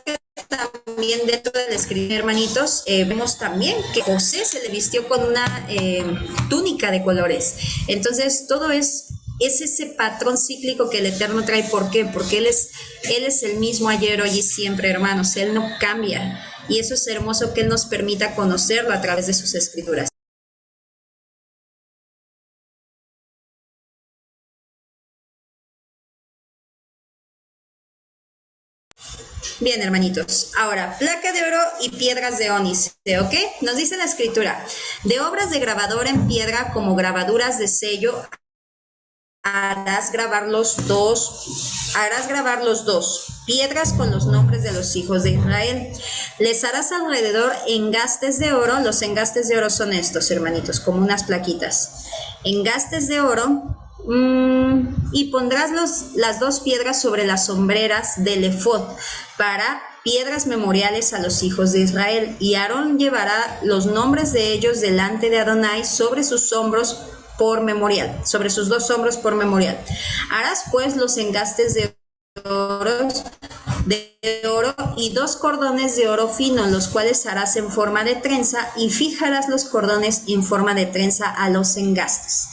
que también dentro de la escritura, hermanitos, vemos también que José se le vistió con una túnica de colores. Entonces, todo es ese patrón cíclico que el Eterno trae. ¿Por qué? Porque Él es el mismo ayer, hoy y siempre, hermanos. Él no cambia. Y eso es hermoso, que Él nos permita conocerlo a través de sus escrituras. Bien, hermanitos. Ahora, placa de oro y piedras de ónice, ¿ok? Nos dice la escritura: de obras de grabador en piedra como grabaduras de sello, harás grabar los dos piedras con los nombres de los hijos de Israel. Les harás alrededor engastes de oro. Los engastes de oro son estos, hermanitos, como unas plaquitas. Engastes de oro. Y pondrás las 2 piedras sobre las sombreras del efod para piedras memoriales a los hijos de Israel. Y Aarón llevará los nombres de ellos delante de Adonai sobre sus hombros por memorial, sobre sus 2 hombros por memorial. Harás pues los engastes de oro y 2 cordones de oro fino, los cuales harás en forma de trenza, y fijarás los cordones en forma de trenza a los engastes.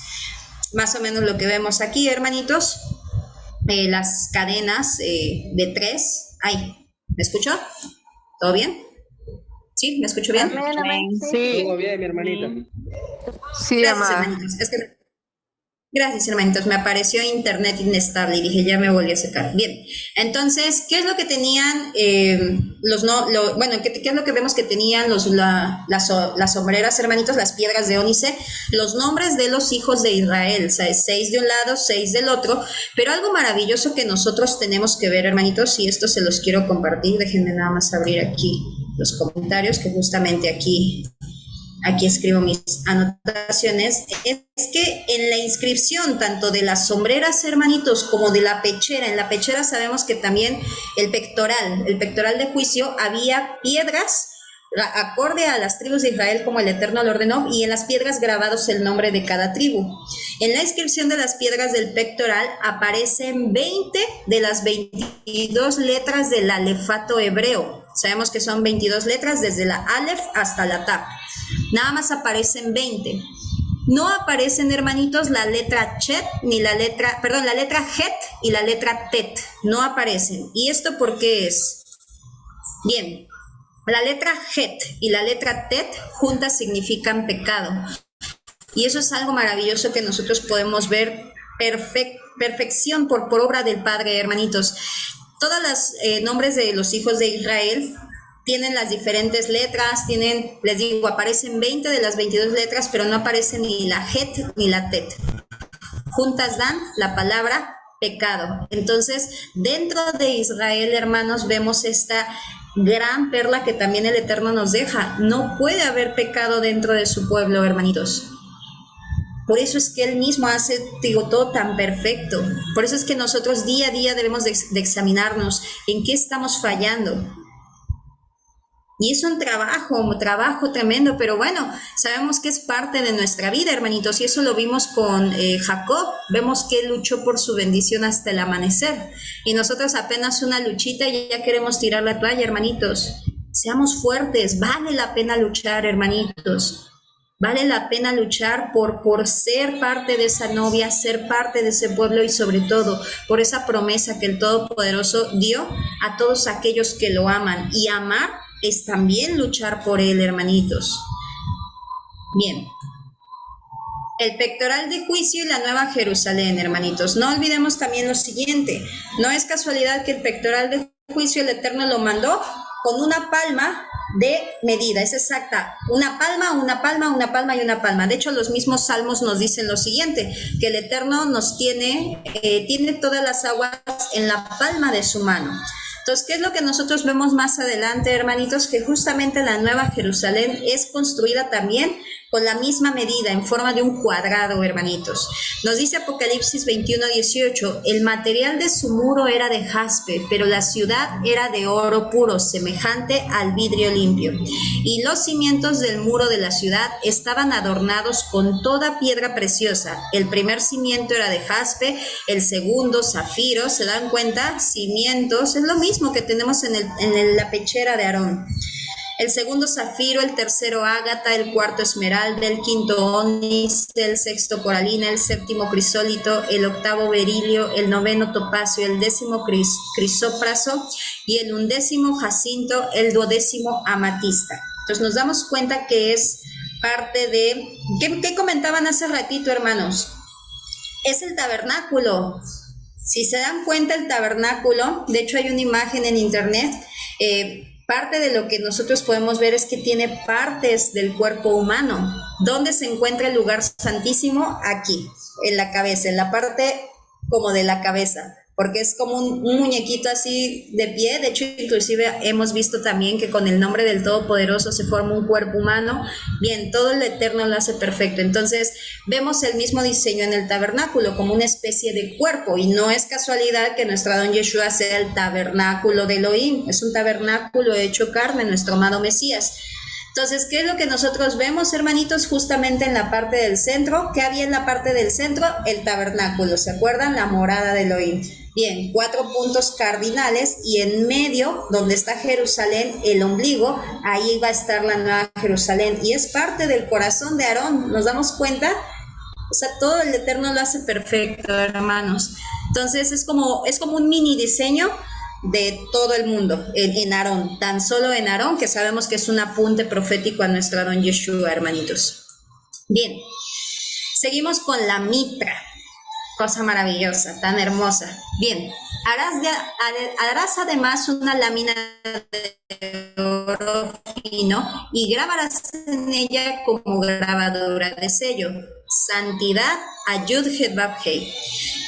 Más o menos lo que vemos aquí, hermanitos. Las cadenas de 3. Ay, ¿me escucho? ¿Todo bien? ¿Sí? ¿Me escucho bien? Sí. Todo bien, mi hermanita. Sí, Gracias, amada. hermanitos. Gracias, hermanitos. Me apareció internet inestable y dije, ya me volví a sacar. Bien, entonces, ¿qué es lo que tenían qué es lo que vemos que tenían las sombreras, hermanitos, las piedras de ónice? Los nombres de los hijos de Israel, o sea, 6 de un lado, 6 del otro, pero algo maravilloso que nosotros tenemos que ver, hermanitos, y esto se los quiero compartir. Déjenme nada más abrir aquí los comentarios, que justamente aquí escribo mis anotaciones. Es que en la inscripción tanto de las sombreras, hermanitos, como de la pechera, en la pechera sabemos que también el pectoral de juicio, había piedras acorde a las tribus de Israel como el Eterno lo ordenó, y en las piedras grabados el nombre de cada tribu. En la inscripción de las piedras del pectoral aparecen 20 de las 22 letras del alefato hebreo. Sabemos que son 22 letras desde la Aleph hasta la Taf. Nada más aparecen 20. No aparecen, hermanitos, la letra Chet ni la letra Het y la letra Tet. No aparecen. ¿Y esto por qué es? Bien, la letra Het y la letra Tet juntas significan pecado. Y eso es algo maravilloso que nosotros podemos ver, perfección por obra del Padre, hermanitos. Todos los nombres de los hijos de Israel tienen las diferentes letras, les digo, aparecen 20 de las 22 letras, pero no aparece ni la Het ni la Tet. Juntas dan la palabra pecado. Entonces, dentro de Israel, hermanos, vemos esta gran perla que también el Eterno nos deja. No puede haber pecado dentro de su pueblo, hermanitos. Por eso es que Él mismo hace, todo tan perfecto. Por eso es que nosotros día a día debemos de examinarnos en qué estamos fallando. Y es un trabajo tremendo, pero bueno, sabemos que es parte de nuestra vida, hermanitos, y eso lo vimos con Jacob. Vemos que él luchó por su bendición hasta el amanecer, y nosotros apenas una luchita y ya queremos tirar la toalla, hermanitos. Seamos fuertes, vale la pena luchar, hermanitos. Vale la pena luchar por ser parte de esa novia, ser parte de ese pueblo y sobre todo por esa promesa que el Todopoderoso dio a todos aquellos que lo aman. Y amar es también luchar por Él, hermanitos. Bien. El pectoral de juicio y la Nueva Jerusalén, hermanitos. No olvidemos también lo siguiente. No es casualidad que el pectoral de juicio el Eterno lo mandó con una palma de medida, es exacta, una palma, una palma, una palma y una palma. De hecho, los mismos salmos nos dicen lo siguiente, que el Eterno nos tiene todas las aguas en la palma de su mano. Entonces, ¿qué es lo que nosotros vemos más adelante, hermanitos? Que justamente la Nueva Jerusalén es construida también con la misma medida, en forma de un cuadrado, hermanitos. Nos dice Apocalipsis 21:18, el material de su muro era de jaspe, pero la ciudad era de oro puro, semejante al vidrio limpio. Y los cimientos del muro de la ciudad estaban adornados con toda piedra preciosa. El primer cimiento era de jaspe, el segundo zafiro. ¿Se dan cuenta? Cimientos, es lo mismo que tenemos en la pechera de Aarón. El segundo zafiro, el tercero ágata, el cuarto esmeralda, el quinto ónice, el sexto coralina, el séptimo crisólito, el octavo berilio, el noveno topacio, el décimo crisópraso y el undécimo jacinto, el duodécimo amatista. Entonces nos damos cuenta que es parte de... ¿Qué comentaban hace ratito, hermanos? Es el tabernáculo. Si se dan cuenta, el tabernáculo, de hecho hay una imagen en internet, parte de lo que nosotros podemos ver es que tiene partes del cuerpo humano. ¿Dónde se encuentra el lugar santísimo? Aquí, en la cabeza, en la parte como de la cabeza, porque es como un muñequito así de pie. De hecho, inclusive hemos visto también que con el nombre del Todopoderoso se forma un cuerpo humano. Bien, todo el Eterno lo hace perfecto. Entonces, vemos el mismo diseño en el tabernáculo, como una especie de cuerpo, y no es casualidad que nuestro Adón Yeshua sea el tabernáculo de Elohim. Es un tabernáculo hecho carne, nuestro amado Mesías. Entonces, ¿qué es lo que nosotros vemos, hermanitos? Justamente en la parte del centro. ¿Qué había en la parte del centro? El tabernáculo, ¿se acuerdan? La morada de Elohim. Bien, 4 puntos cardinales, y en medio, donde está Jerusalén, el ombligo, ahí va a estar la Nueva Jerusalén, y es parte del corazón de Aarón. ¿Nos damos cuenta? O sea, todo el Eterno lo hace perfecto, hermanos. Entonces, es como un mini diseño de todo el mundo en Aarón, tan solo en Aarón, que sabemos que es un apunte profético a nuestro Adón Yeshua, hermanitos. Bien, seguimos con la mitra, cosa maravillosa, tan hermosa. Bien, harás además una lámina de oro fino y grabarás en ella como grabadura de sello, santidad a Yud-Heh-Vav-Hei,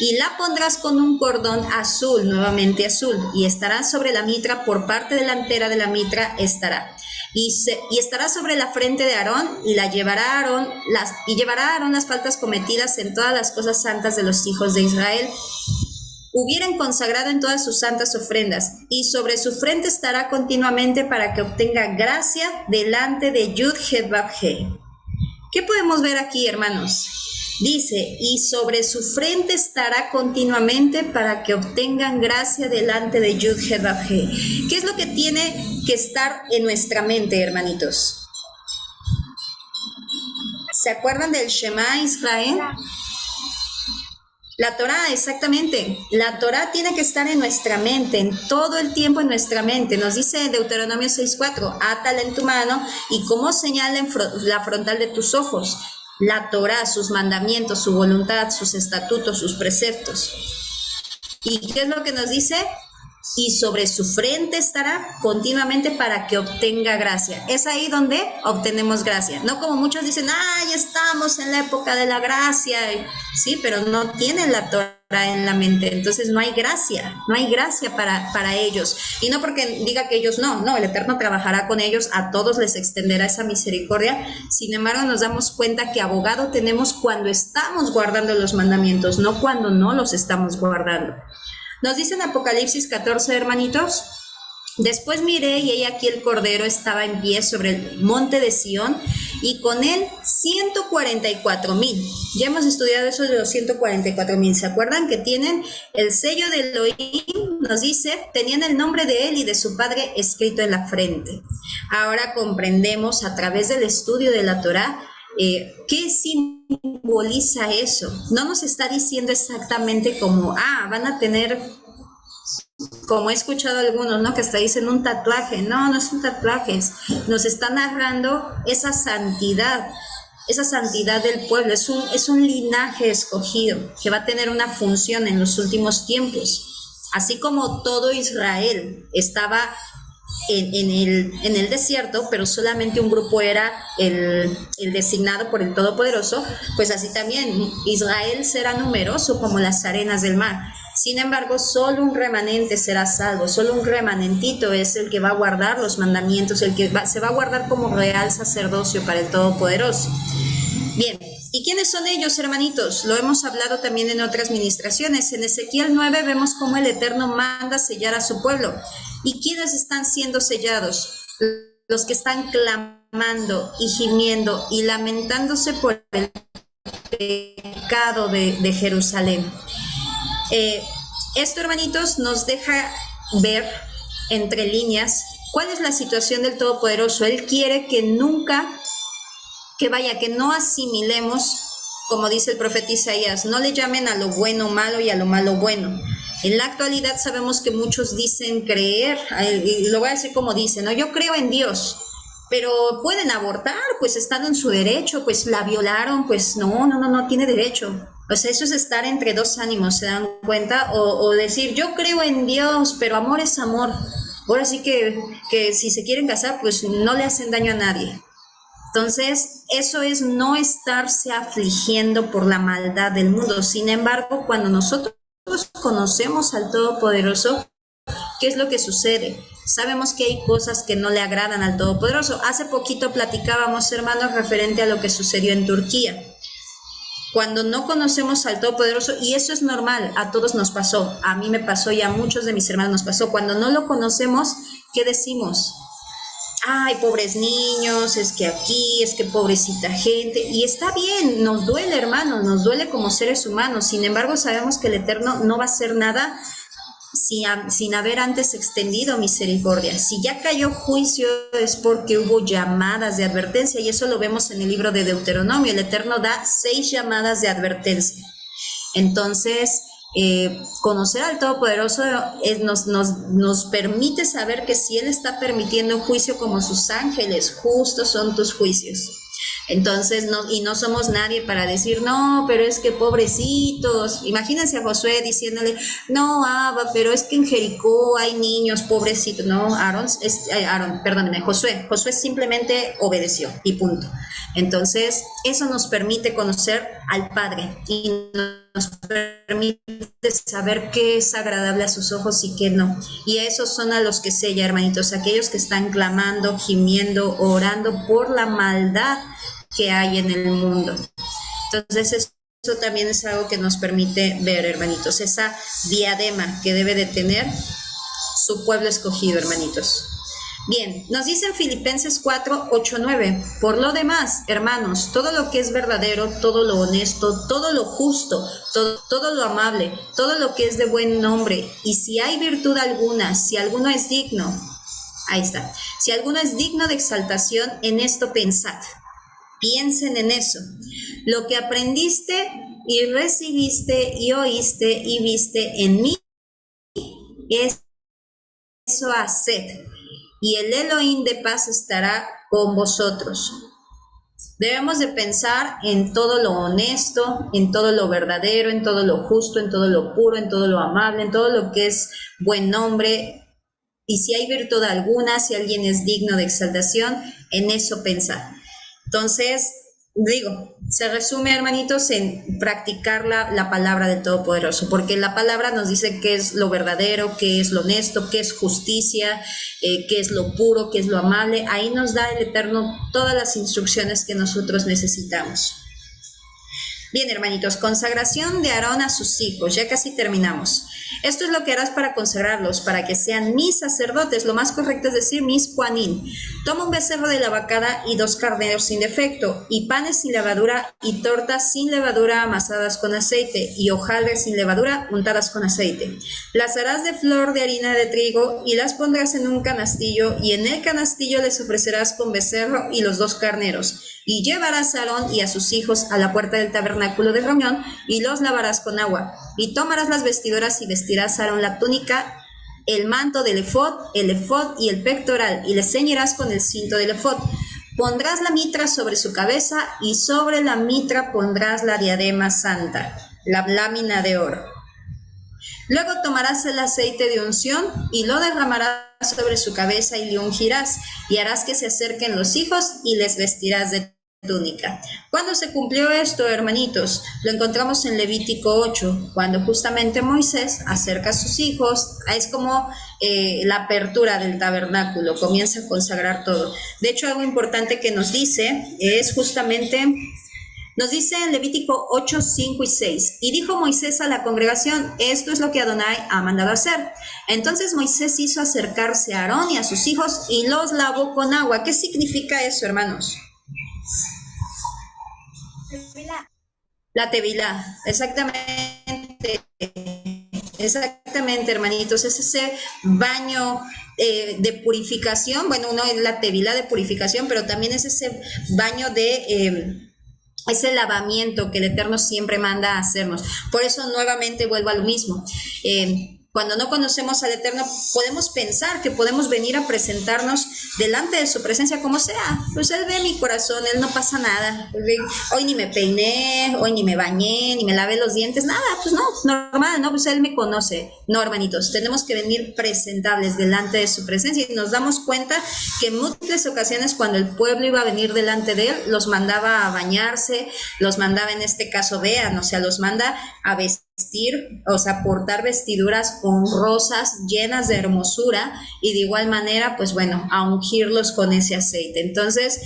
y la pondrás con un cordón azul, nuevamente azul, y estará sobre la mitra, por parte delantera de la mitra estará, y estará sobre la frente de Aarón, y llevará Aarón las faltas cometidas en todas las cosas santas de los hijos de Israel. hubieran consagrado en todas sus santas ofrendas, y sobre su frente estará continuamente para que obtenga gracia delante de Yud He Vav He. ¿Qué podemos ver aquí, hermanos? Dice, y sobre su frente estará continuamente para que obtengan gracia delante de Yud He Vav He. ¿Qué es lo que tiene que estar en nuestra mente, hermanitos? ¿Se acuerdan del Shema Israel? La Torá, exactamente. La Torá tiene que estar en nuestra mente, en todo el tiempo en nuestra mente. Nos dice Deuteronomio 6:4, átala en tu mano y como señal en la frontal de tus ojos. La Torá, sus mandamientos, su voluntad, sus estatutos, sus preceptos. ¿Y qué es lo que nos dice? Y sobre su frente estará continuamente para que obtenga gracia. Es ahí donde obtenemos gracia. No como muchos dicen, ya estamos en la época de la gracia. Sí, pero no tienen la Torah en la mente. Entonces no hay gracia para ellos. Y no porque diga que ellos no, el Eterno trabajará con ellos, a todos les extenderá esa misericordia. Sin embargo, nos damos cuenta que abogado tenemos cuando estamos guardando los mandamientos, no cuando no los estamos guardando. Nos dice en Apocalipsis 14, hermanitos, después miré y he aquí el Cordero estaba en pie sobre el monte de Sión y con él 144,000. Ya hemos estudiado eso de los 144,000. ¿Se acuerdan que tienen el sello de Elohim? Nos dice, tenían el nombre de él y de su padre escrito en la frente. Ahora comprendemos a través del estudio de la Torá ¿qué simboliza eso? No nos está diciendo exactamente como, van a tener, como he escuchado algunos, ¿no? Que hasta dicen un tatuaje. No es un tatuaje. Nos está narrando esa santidad del pueblo. Es un linaje escogido que va a tener una función en los últimos tiempos. Así como todo Israel estaba en el desierto, pero solamente un grupo era el designado por el Todopoderoso, pues así también Israel será numeroso como las arenas del mar. Sin embargo, solo un remanente será salvo, solo un remanentito es el que va a guardar los mandamientos, se va a guardar como real sacerdocio para el Todopoderoso. Bien, ¿y quiénes son ellos, hermanitos? Lo hemos hablado también en otras ministraciones. En Ezequiel 9 vemos cómo el Eterno manda sellar a su pueblo. ¿Y quiénes están siendo sellados? Los que están clamando y gimiendo y lamentándose por el pecado de Jerusalén. Esto, hermanitos, nos deja ver entre líneas cuál es la situación del Todopoderoso. Él quiere que que no asimilemos, como dice el profeta Isaías, no le llamen a lo bueno malo y a lo malo bueno. En la actualidad sabemos que muchos dicen creer, y lo voy a decir como dicen, ¿no? Yo creo en Dios, pero pueden abortar, pues están en su derecho, pues la violaron, pues no tiene derecho. O sea, eso es estar entre dos ánimos, ¿se dan cuenta? O decir, yo creo en Dios, pero amor es amor. Ahora sí que si se quieren casar, pues no le hacen daño a nadie. Entonces, eso es no estarse afligiendo por la maldad del mundo. Sin embargo, cuando nosotros conocemos al Todopoderoso, ¿qué es lo que sucede? Sabemos que hay cosas que no le agradan al Todopoderoso. Hace poquito platicábamos, hermanos, referente a lo que sucedió en Turquía. Cuando no conocemos al Todopoderoso, y eso es normal, a todos nos pasó, a mí me pasó y a muchos de mis hermanos nos pasó. Cuando no lo conocemos, ¿qué decimos? Ay, pobres niños, es que aquí, es que pobrecita gente. Y está bien, nos duele, hermano, nos duele como seres humanos. Sin embargo, sabemos que el Eterno no va a hacer nada sin haber antes extendido misericordia. Si ya cayó juicio es porque hubo llamadas de advertencia, y eso lo vemos en el libro de Deuteronomio. El Eterno da 6 llamadas de advertencia. Entonces, conocer al Todopoderoso nos permite saber que si Él está permitiendo un juicio como sus ángeles, justos son tus juicios. Entonces, no somos nadie para decir, no, pero es que pobrecitos. Imagínense a Josué diciéndole, no, Abba, pero es que en Jericó hay niños, pobrecitos. No, Josué simplemente obedeció y punto. Entonces, eso nos permite conocer al Padre y nos permite saber qué es agradable a sus ojos y qué no. Y esos son a los que sella, hermanitos, aquellos que están clamando, gimiendo, orando por la maldad que hay en el mundo. Entonces, también es algo que nos permite ver, hermanitos, esa diadema que debe de tener su pueblo escogido, hermanitos. Bien, nos dicen Filipenses 4, 8, 9. Por lo demás, hermanos, todo lo que es verdadero, todo lo honesto, todo lo justo, todo lo amable, todo lo que es de buen nombre, y si hay virtud alguna, si alguno es digno, ahí está, si alguno es digno de exaltación, en esto pensad. Piensen en eso. Lo que aprendiste y recibiste y oíste y viste en mí, eso haced, y el Elohim de paz estará con vosotros. Debemos de pensar en todo lo honesto, en todo lo verdadero, en todo lo justo, en todo lo puro, en todo lo amable, en todo lo que es buen nombre, y si hay virtud alguna, si alguien es digno de exaltación, en eso pensar. Entonces, digo, se resume, hermanitos, en practicar la palabra del Todopoderoso, porque la palabra nos dice qué es lo verdadero, qué es lo honesto, qué es justicia, qué es lo puro, qué es lo amable. Ahí nos da el Eterno todas las instrucciones que nosotros necesitamos. Bien, hermanitos, consagración de Aarón a sus hijos, ya casi terminamos. Esto es lo que harás para consagrarlos, para que sean mis sacerdotes, lo más correcto es decir, mis Kohanim. Toma un becerro de la vacada y 2 carneros sin defecto, y panes sin levadura, y tortas sin levadura amasadas con aceite, y hojaldres sin levadura untadas con aceite. Las harás de flor de harina de trigo, y las pondrás en un canastillo, y en el canastillo les ofrecerás con becerro y los 2 carneros. Y llevarás a Aarón y a sus hijos a la puerta del tabernáculo de reunión, y los lavarás con agua. Y tomarás las vestiduras y vestirás a Aarón la túnica, el manto del efod y el pectoral, y le ceñirás con el cinto del efod. Pondrás la mitra sobre su cabeza, y sobre la mitra pondrás la diadema santa, la lámina de oro. Luego tomarás el aceite de unción y lo derramarás sobre su cabeza y le ungirás, y harás que se acerquen los hijos y les vestirás de túnica. ¿Cuándo se cumplió esto, hermanitos? Lo encontramos en Levítico 8, cuando justamente Moisés acerca a sus hijos. Es como la apertura del tabernáculo, comienza a consagrar todo. De hecho, algo importante que nos dice es justamente... Nos dice en Levítico 8, 5 y 6, y dijo Moisés a la congregación, esto es lo que Adonai ha mandado hacer. Entonces Moisés hizo acercarse a Aarón y a sus hijos y los lavó con agua. ¿Qué significa eso, hermanos? La tevilá, exactamente. Exactamente, hermanitos, es ese baño de purificación. Bueno, uno es la tevilá de purificación, pero también es ese baño de... ese lavamiento que el Eterno siempre manda a hacernos. Por eso nuevamente vuelvo a lo mismo. Cuando no conocemos al Eterno, podemos pensar que podemos venir a presentarnos delante de su presencia como sea. Pues Él ve mi corazón, Él no pasa nada. Hoy ni me peiné, hoy ni me bañé, ni me lavé los dientes, nada, pues no, normal, ¿no? Pues Él me conoce. No, hermanitos, tenemos que venir presentables delante de su presencia, y nos damos cuenta que en múltiples ocasiones cuando el pueblo iba a venir delante de Él, los mandaba a bañarse, los mandaba, en este caso, vean, o sea, los manda a vestir, o sea, portar vestiduras honrosas, llenas de hermosura, y de igual manera, pues bueno, a ungirlos con ese aceite. Entonces,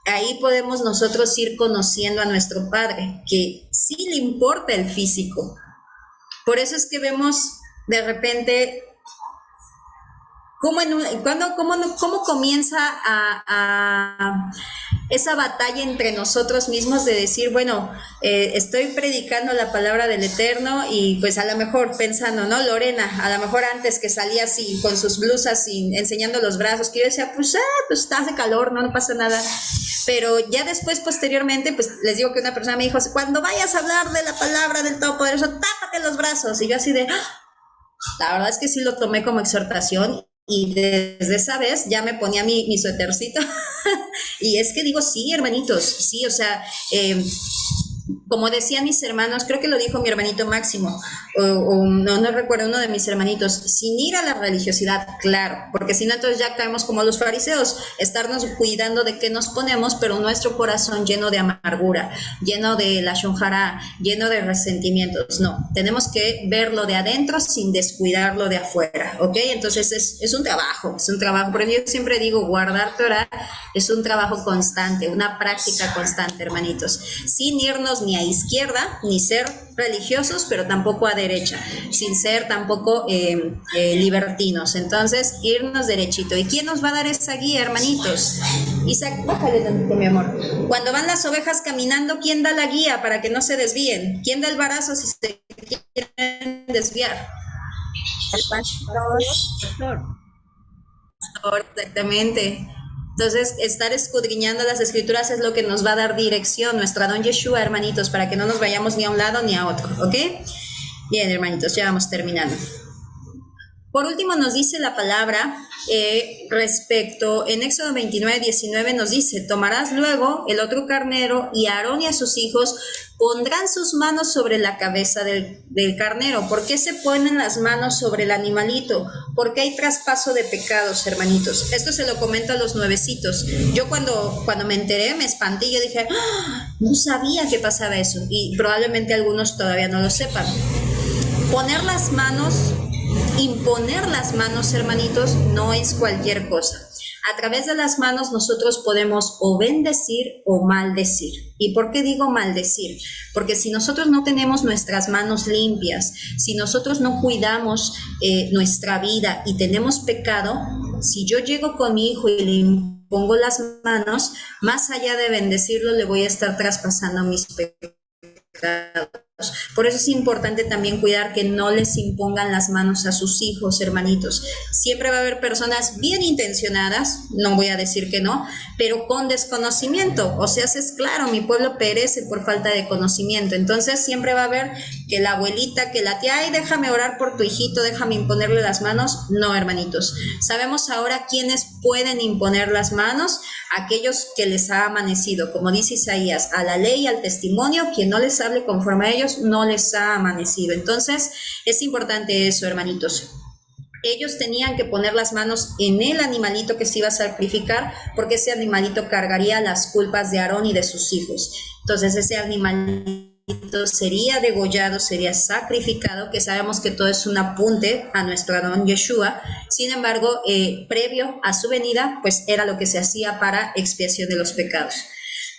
ahí podemos nosotros ir conociendo a nuestro Padre, que sí le importa el físico. Por eso es que vemos de repente cómo comienza a esa batalla entre nosotros mismos de decir, bueno, estoy predicando la palabra del Eterno, y pues a lo mejor pensando, ¿no? Lorena, a lo mejor antes que salía así con sus blusas y enseñando los brazos, que yo decía, pues hace calor, no pasa nada. Pero ya después, posteriormente, pues les digo que una persona me dijo, cuando vayas a hablar de la palabra del Todopoderoso, tápate los brazos. Y yo así de, la verdad es que sí lo tomé como exhortación. Y desde esa vez ya me ponía mi suétercito. Y es que digo, sí, hermanitos, sí, o sea, como decían mis hermanos, creo que lo dijo mi hermanito Máximo, no recuerdo, uno de mis hermanitos, sin ir a la religiosidad, claro, porque si no entonces ya caemos como los fariseos, estarnos cuidando de qué nos ponemos, pero nuestro corazón lleno de amargura, lleno de lashon hara, lleno de resentimientos. No, tenemos que verlo de adentro sin descuidarlo de afuera, ¿ok? Entonces es un trabajo, pero yo siempre digo, guardar Torah es un trabajo constante, una práctica constante, hermanitos, sin irnos irnos ni a izquierda, ni ser religiosos, pero tampoco a derecha, sin ser tampoco libertinos. Entonces, irnos derechito. ¿Y quién nos va a dar esa guía, hermanitos? Isaac, bájale tantito, mi amor. Cuando van las ovejas caminando, ¿quién da la guía para que no se desvíen? ¿Quién da el varazo si se quieren desviar? El pastor. Exactamente. Entonces, estar escudriñando las escrituras es lo que nos va a dar dirección, nuestra don Yeshua, hermanitos, para que no nos vayamos ni a un lado ni a otro, ¿ok? Bien, hermanitos, ya vamos terminando. Por último, nos dice la palabra respecto, en Éxodo 29, 19 nos dice, tomarás luego el otro carnero y Aarón y a sus hijos pondrán sus manos sobre la cabeza del carnero. ¿Por qué se ponen las manos sobre el animalito? Porque hay traspaso de pecados, hermanitos. Esto se lo comento a los nuevecitos. Yo cuando me enteré me espanté, yo dije, no sabía que pasaba eso, y probablemente algunos todavía no lo sepan. Poner las manos, imponer las manos, hermanitos, no es cualquier cosa. A través de las manos nosotros podemos o bendecir o maldecir. ¿Y por qué digo maldecir? Porque si nosotros no tenemos nuestras manos limpias, si nosotros no cuidamos nuestra vida y tenemos pecado, si yo llego con mi hijo y le impongo las manos, más allá de bendecirlo, le voy a estar traspasando mis pecados. Por eso es importante también cuidar que no les impongan las manos a sus hijos, hermanitos. Siempre va a haber personas bien intencionadas, no voy a decir que no, pero con desconocimiento. O sea, es claro, mi pueblo perece por falta de conocimiento. Entonces siempre va a haber que la abuelita, que la tía, ay, déjame orar por tu hijito, déjame imponerle las manos. No, hermanitos. Sabemos ahora quiénes pueden imponer las manos, aquellos que les ha amanecido. Como dice Isaías, a la ley y al testimonio, quien no les hable conforme a ellos, no les ha amanecido. Entonces, es importante eso, hermanitos. Ellos tenían que poner las manos en el animalito que se iba a sacrificar, porque ese animalito cargaría las culpas de Aarón y de sus hijos. Entonces, ese animalito sería degollado, sería sacrificado, que sabemos que todo es un apunte a nuestro Adón Yeshua. Sin embargo, previo a su venida, pues era lo que se hacía para expiación de los pecados.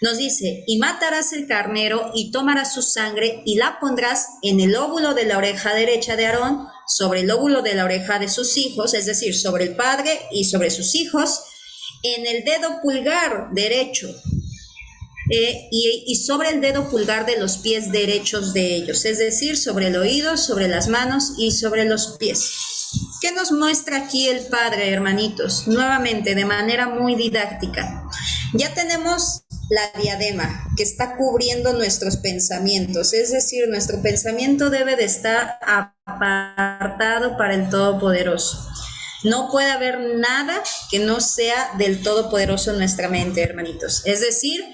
Nos dice, y matarás el carnero y tomarás su sangre y la pondrás en el lóbulo de la oreja derecha de Aarón, sobre el lóbulo de la oreja de sus hijos, es decir, sobre el padre y sobre sus hijos, en el dedo pulgar derecho y sobre el dedo pulgar de los pies derechos de ellos, es decir, sobre el oído, sobre las manos y sobre los pies. ¿Qué nos muestra aquí el Padre, hermanitos? Nuevamente, de manera muy didáctica. Ya tenemos la diadema que está cubriendo nuestros pensamientos, es decir, nuestro pensamiento debe de estar apartado para el Todopoderoso. No puede haber nada que no sea del Todopoderoso en nuestra mente, hermanitos. Es decir,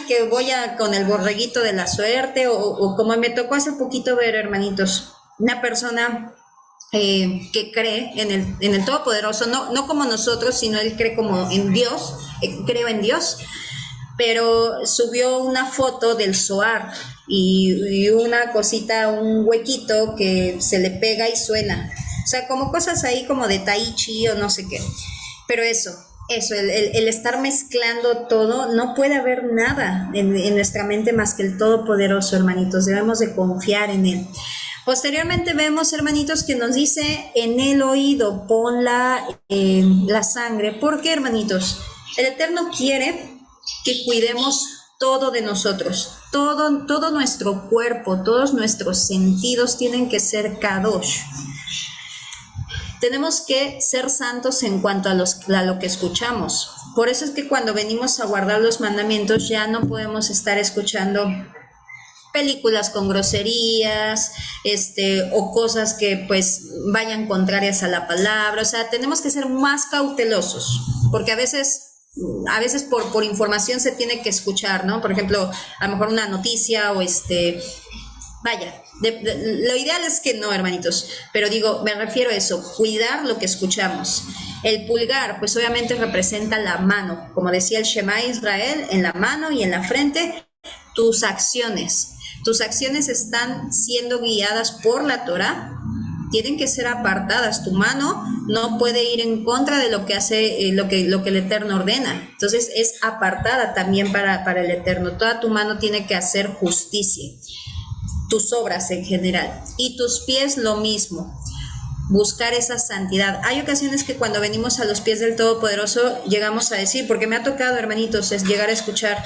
que voy con el borreguito de la suerte, o como me tocó hace poquito ver, hermanitos, una persona que cree en el Todopoderoso, no como nosotros, sino él cree como en Dios, creo en Dios, pero subió una foto del Zohar y una cosita, un huequito que se le pega y suena. O sea, como cosas ahí como de tai chi o no sé qué. Pero eso, el estar mezclando todo, no puede haber nada en nuestra mente más que el Todopoderoso, hermanitos. Debemos de confiar en Él. Posteriormente vemos, hermanitos, que nos dice en el oído, pon la sangre. ¿Por qué, hermanitos? El Eterno quiere que cuidemos todo de nosotros, todo nuestro cuerpo, todos nuestros sentidos tienen que ser kadosh. Tenemos que ser santos en cuanto a lo que escuchamos. Por eso es que cuando venimos a guardar los mandamientos ya no podemos estar escuchando películas con groserías, o cosas que pues vayan contrarias a la palabra. O sea, tenemos que ser más cautelosos, porque a veces por información se tiene que escuchar, ¿no? Por ejemplo, a lo mejor una noticia o lo ideal es que no, hermanitos, pero digo, me refiero a eso, cuidar lo que escuchamos. El pulgar, pues obviamente representa la mano, como decía el Shema Israel, en la mano y en la frente, tus acciones están siendo guiadas por la Torah, tienen que ser apartadas. Tu mano no puede ir en contra de lo que hace, lo que el Eterno ordena. Entonces es apartada también para el Eterno. Toda tu mano tiene que hacer justicia, tus obras en general. Y tus pies lo mismo, buscar esa santidad. Hay ocasiones que cuando venimos a los pies del Todopoderoso llegamos a decir, porque me ha tocado, hermanitos, es llegar a escuchar: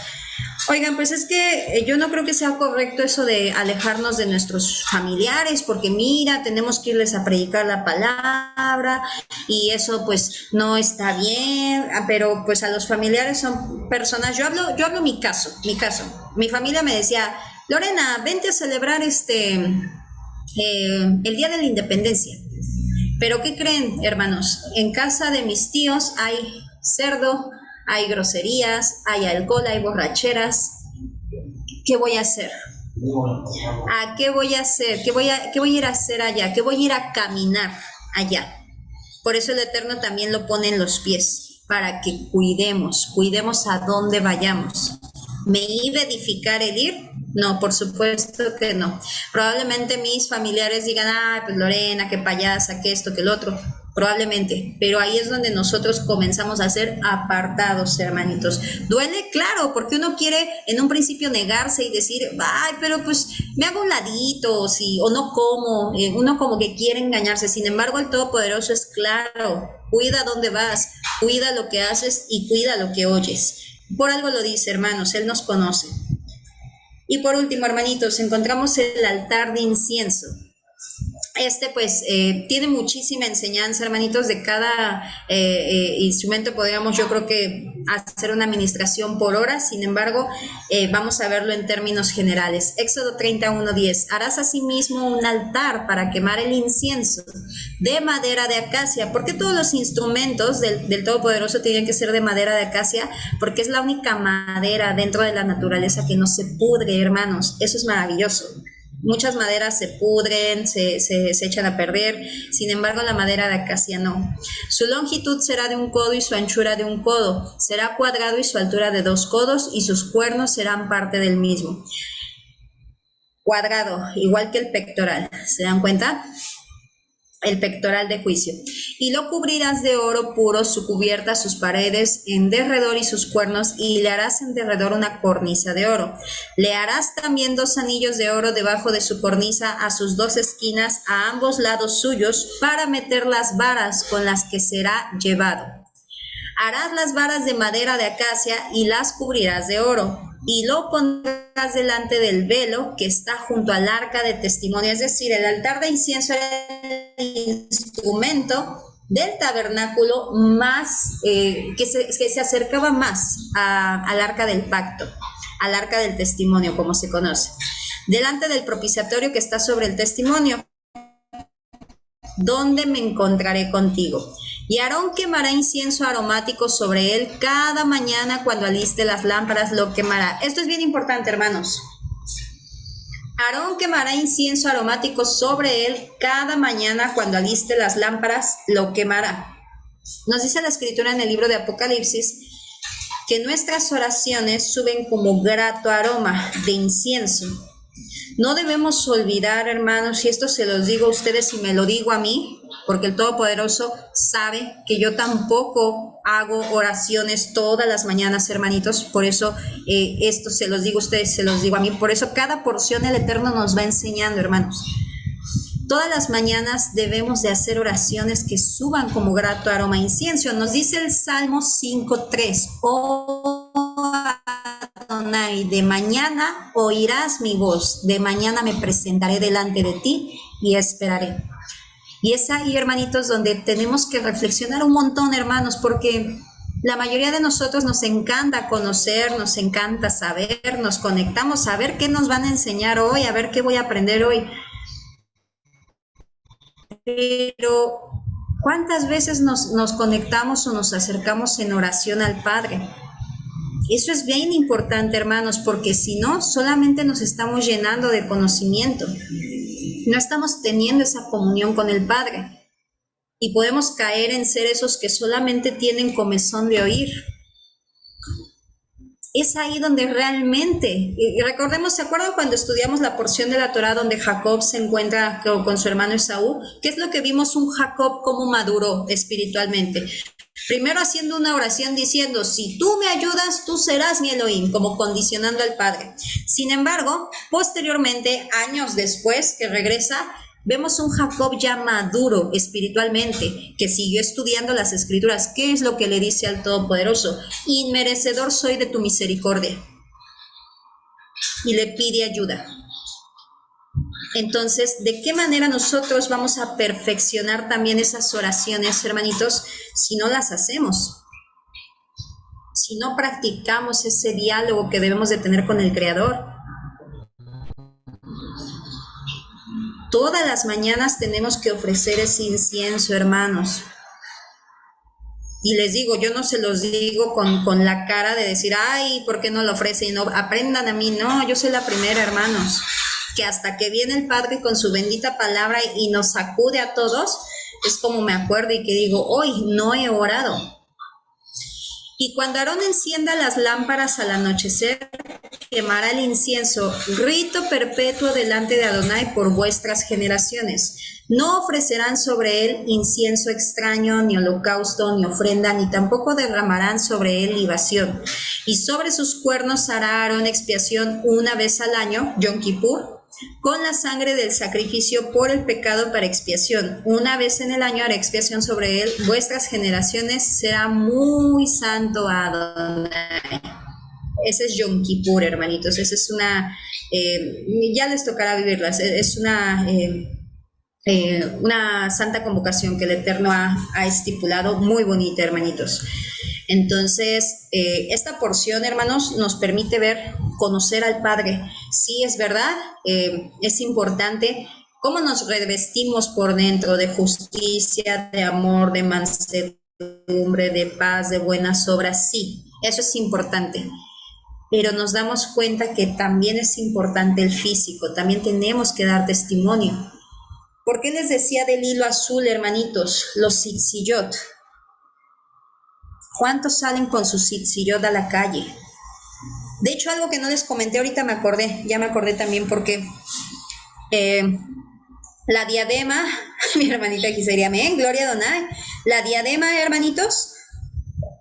oigan, pues es que yo no creo que sea correcto eso de alejarnos de nuestros familiares, porque mira, tenemos que irles a predicar la palabra y eso pues no está bien, pero pues a los familiares son personas. Yo hablo mi caso. Mi familia me decía: Lorena, vente a celebrar el Día de la Independencia. Pero ¿qué creen, hermanos? En casa de mis tíos hay cerdo, hay groserías, hay alcohol, hay borracheras. ¿Qué voy a hacer? ¿A qué voy a hacer? ¿Qué voy a ir a hacer allá? ¿Qué voy a ir a caminar allá? Por eso el Eterno también lo pone en los pies, para que cuidemos a dónde vayamos. ¿Me iba a edificar el ir? No, por supuesto que no. Probablemente mis familiares digan: ay, pues Lorena, qué payasa, que esto, que el otro. Probablemente, pero ahí es donde nosotros comenzamos a ser apartados, hermanitos. Duele, claro, porque uno quiere en un principio negarse y decir: ay, pero pues me hago un ladito, o no como. Uno como que quiere engañarse. Sin embargo, el Todopoderoso es claro: cuida dónde vas, cuida lo que haces y cuida lo que oyes. Por algo lo dice, hermanos, Él nos conoce. Y por último, hermanitos, encontramos el altar de incienso. Pues tiene muchísima enseñanza, hermanitos. De cada instrumento podríamos, yo creo que, hacer una administración por horas. Sin embargo, vamos a verlo en términos generales. Éxodo 31:10. Harás asimismo un altar para quemar el incienso de madera de acacia. ¿Por qué todos los instrumentos del Todopoderoso tienen que ser de madera de acacia? Porque es la única madera dentro de la naturaleza que no se pudre, hermanos. Eso es maravilloso. Muchas maderas se pudren, se echan a perder. Sin embargo, la madera de acacia no. Su longitud será de 1 codo y su anchura de 1 codo. Será cuadrado y su altura de 2 codos y sus cuernos serán parte del mismo. Cuadrado, igual que el pectoral. ¿Se dan cuenta? El pectoral de juicio. Y lo cubrirás de oro puro, su cubierta, sus paredes, en derredor y sus cuernos, y le harás en derredor una cornisa de oro. Le harás también 2 anillos de oro debajo de su cornisa a sus 2 esquinas, a ambos lados suyos, para meter las varas con las que será llevado. Harás las varas de madera de acacia y las cubrirás de oro, y lo pondrás delante del velo que está junto al arca de testimonio. Es decir, el altar de incienso era el instrumento del tabernáculo más que se acercaba más al arca del pacto, al arca del testimonio, como se conoce. Delante del propiciatorio que está sobre el testimonio, donde me encontraré contigo. Y Aarón quemará incienso aromático sobre él cada mañana cuando aliste las lámparas, lo quemará. Esto es bien importante, hermanos. Aarón quemará incienso aromático sobre él cada mañana cuando aliste las lámparas, lo quemará. Nos dice la Escritura en el libro de Apocalipsis que nuestras oraciones suben como grato aroma de incienso. No debemos olvidar, hermanos, y esto se los digo a ustedes y me lo digo a mí, porque el Todopoderoso sabe que yo tampoco hago oraciones todas las mañanas, hermanitos. Por eso esto se los digo a ustedes, se los digo a mí. Por eso cada porción el Eterno nos va enseñando, hermanos. Todas las mañanas debemos de hacer oraciones que suban como grato aroma a incienso. Nos dice el Salmo 5:3. Oh Adonai, de mañana oirás mi voz, de mañana me presentaré delante de ti y esperaré. Y es ahí, hermanitos, donde tenemos que reflexionar un montón, hermanos, porque la mayoría de nosotros nos encanta conocer, nos encanta saber, nos conectamos a ver qué nos van a enseñar hoy, a ver qué voy a aprender hoy. Pero, ¿cuántas veces nos conectamos o nos acercamos en oración al Padre? Eso es bien importante, hermanos, porque si no, solamente nos estamos llenando de conocimiento. No estamos teniendo esa comunión con el Padre. Y podemos caer en ser esos que solamente tienen comezón de oír. es ahí donde realmente, y recordemos, ¿se acuerdan cuando estudiamos la porción de la Torá donde Jacob se encuentra con su hermano Esaú? ¿Qué es lo que vimos un Jacob cómo maduró espiritualmente? Primero haciendo una oración diciendo, si tú me ayudas, tú serás mi Elohim, como condicionando al Padre. Sin embargo, posteriormente, años después que regresa, vemos un Jacob ya maduro espiritualmente, que siguió estudiando las Escrituras. ¿Qué es lo que le dice al Todopoderoso? Inmerecedor soy de tu misericordia. Y le pide ayuda. Entonces, ¿de qué manera nosotros vamos a perfeccionar también esas oraciones, hermanitos, si no las hacemos? Si no practicamos ese diálogo que debemos de tener con el Creador. Todas las mañanas tenemos que ofrecer ese incienso, hermanos. Y les digo, yo no se los digo con la cara de decir, ay, ¿por qué no lo ofrecen? No, aprendan a mí. No, yo soy la primera, hermanos, que hasta que viene el Padre con su bendita palabra y nos sacude a todos, es como me acuerdo y que digo, hoy no he orado. Y cuando Aarón encienda las lámparas al anochecer, quemará el incienso, rito perpetuo delante de Adonai por vuestras generaciones. No ofrecerán sobre él incienso extraño, ni holocausto, ni ofrenda, ni tampoco derramarán sobre él libación. Y sobre sus cuernos hará Aarón expiación una vez al año, Yom Kippur, con la sangre del sacrificio por el pecado para expiación. Una vez en el año hará expiación sobre él. Vuestras generaciones será muy santo a Adonai. Ese es Yom Kippur, hermanitos. Esa es una, ya les tocará vivirlas. Es una santa convocación que el Eterno ha estipulado, muy bonita, hermanitos. Entonces, esta porción, hermanos, nos permite ver, conocer al Padre. Sí, es verdad, es importante cómo nos revestimos por dentro de justicia, de amor, de mansedumbre, de paz, de buenas obras. Sí, eso es importante. Pero nos damos cuenta que también es importante el físico, también tenemos que dar testimonio. ¿Por qué les decía del hilo azul, hermanitos? Los tzitziyot. ¿Cuántos salen con su tzitziyot a la calle? De hecho, algo que no les comenté ahorita ya me acordé también porque la diadema, mi hermanita aquí sería amén, gloria a Adonai. La diadema, hermanitos,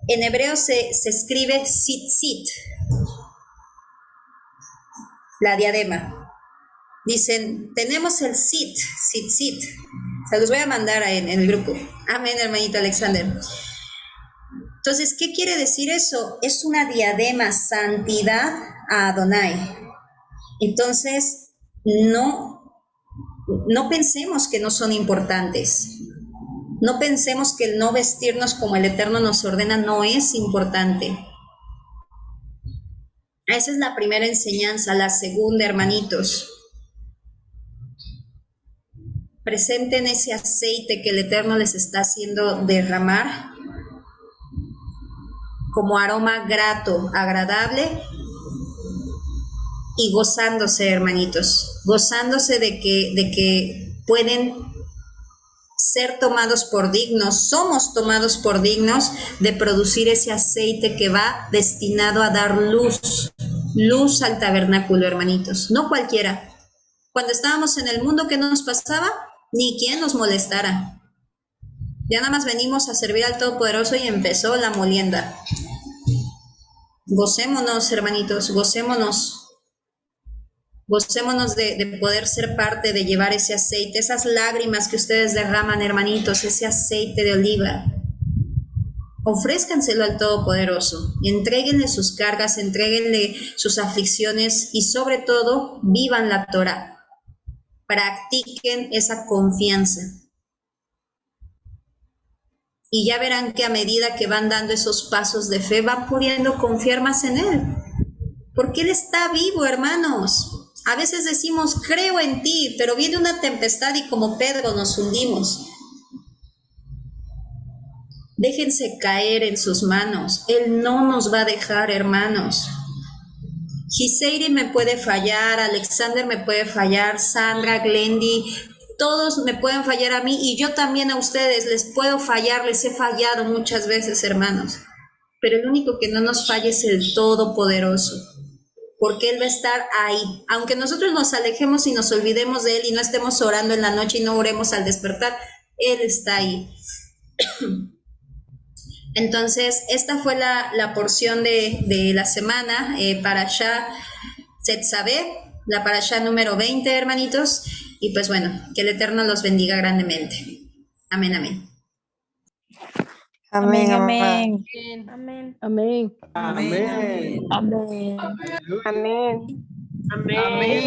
en hebreo se escribe tzitzit. La diadema. Dicen, tenemos el tzitzit. Se los voy a mandar en el grupo. Amén, hermanito Alexander. Entonces, ¿qué quiere decir eso? Es una diadema, santidad a Adonai. Entonces, no pensemos que no son importantes. No pensemos que el no vestirnos como el Eterno nos ordena no es importante. Esa es la primera enseñanza. La segunda, hermanitos, presenten ese aceite que el Eterno les está haciendo derramar como aroma grato, agradable, y gozándose, hermanitos, gozándose de que pueden ser tomados por dignos, somos tomados por dignos de producir ese aceite que va destinado a dar luz al tabernáculo, hermanitos, no cualquiera. Cuando estábamos en el mundo, ¿qué nos pasaba? Ni quien nos molestara. Ya nada más venimos a servir al Todopoderoso y empezó la molienda. Gocémonos, hermanitos, gocémonos de poder ser parte, de llevar ese aceite, esas lágrimas que ustedes derraman, hermanitos, ese aceite de oliva. Ofrézcanselo al Todopoderoso, entréguenle sus cargas, entréguenle sus aflicciones y sobre todo, vivan la Torah. Practiquen esa confianza. Y ya verán que a medida que van dando esos pasos de fe, van pudiendo confiar más en Él. Porque Él está vivo, hermanos. A veces decimos, creo en ti, pero viene una tempestad y como Pedro nos hundimos. Déjense caer en sus manos. Él no nos va a dejar, hermanos. Giseiri me puede fallar, Alexander me puede fallar, Sandra, Glendy, todos me pueden fallar a mí y yo también a ustedes les puedo fallar, les he fallado muchas veces, hermanos. pero el único que no nos falla es el Todopoderoso, porque Él va a estar ahí. Aunque nosotros nos alejemos y nos olvidemos de Él y no estemos orando en la noche y no oremos al despertar, Él está ahí. Entonces, esta fue la porción de la semana, Parashá Tetzaveh, la Parashá número 20, hermanitos. Y pues bueno, que el Eterno los bendiga grandemente. Amén, amén. Amén, amén. Amén. Amén. Amén. Aleluya. Amén. Amén.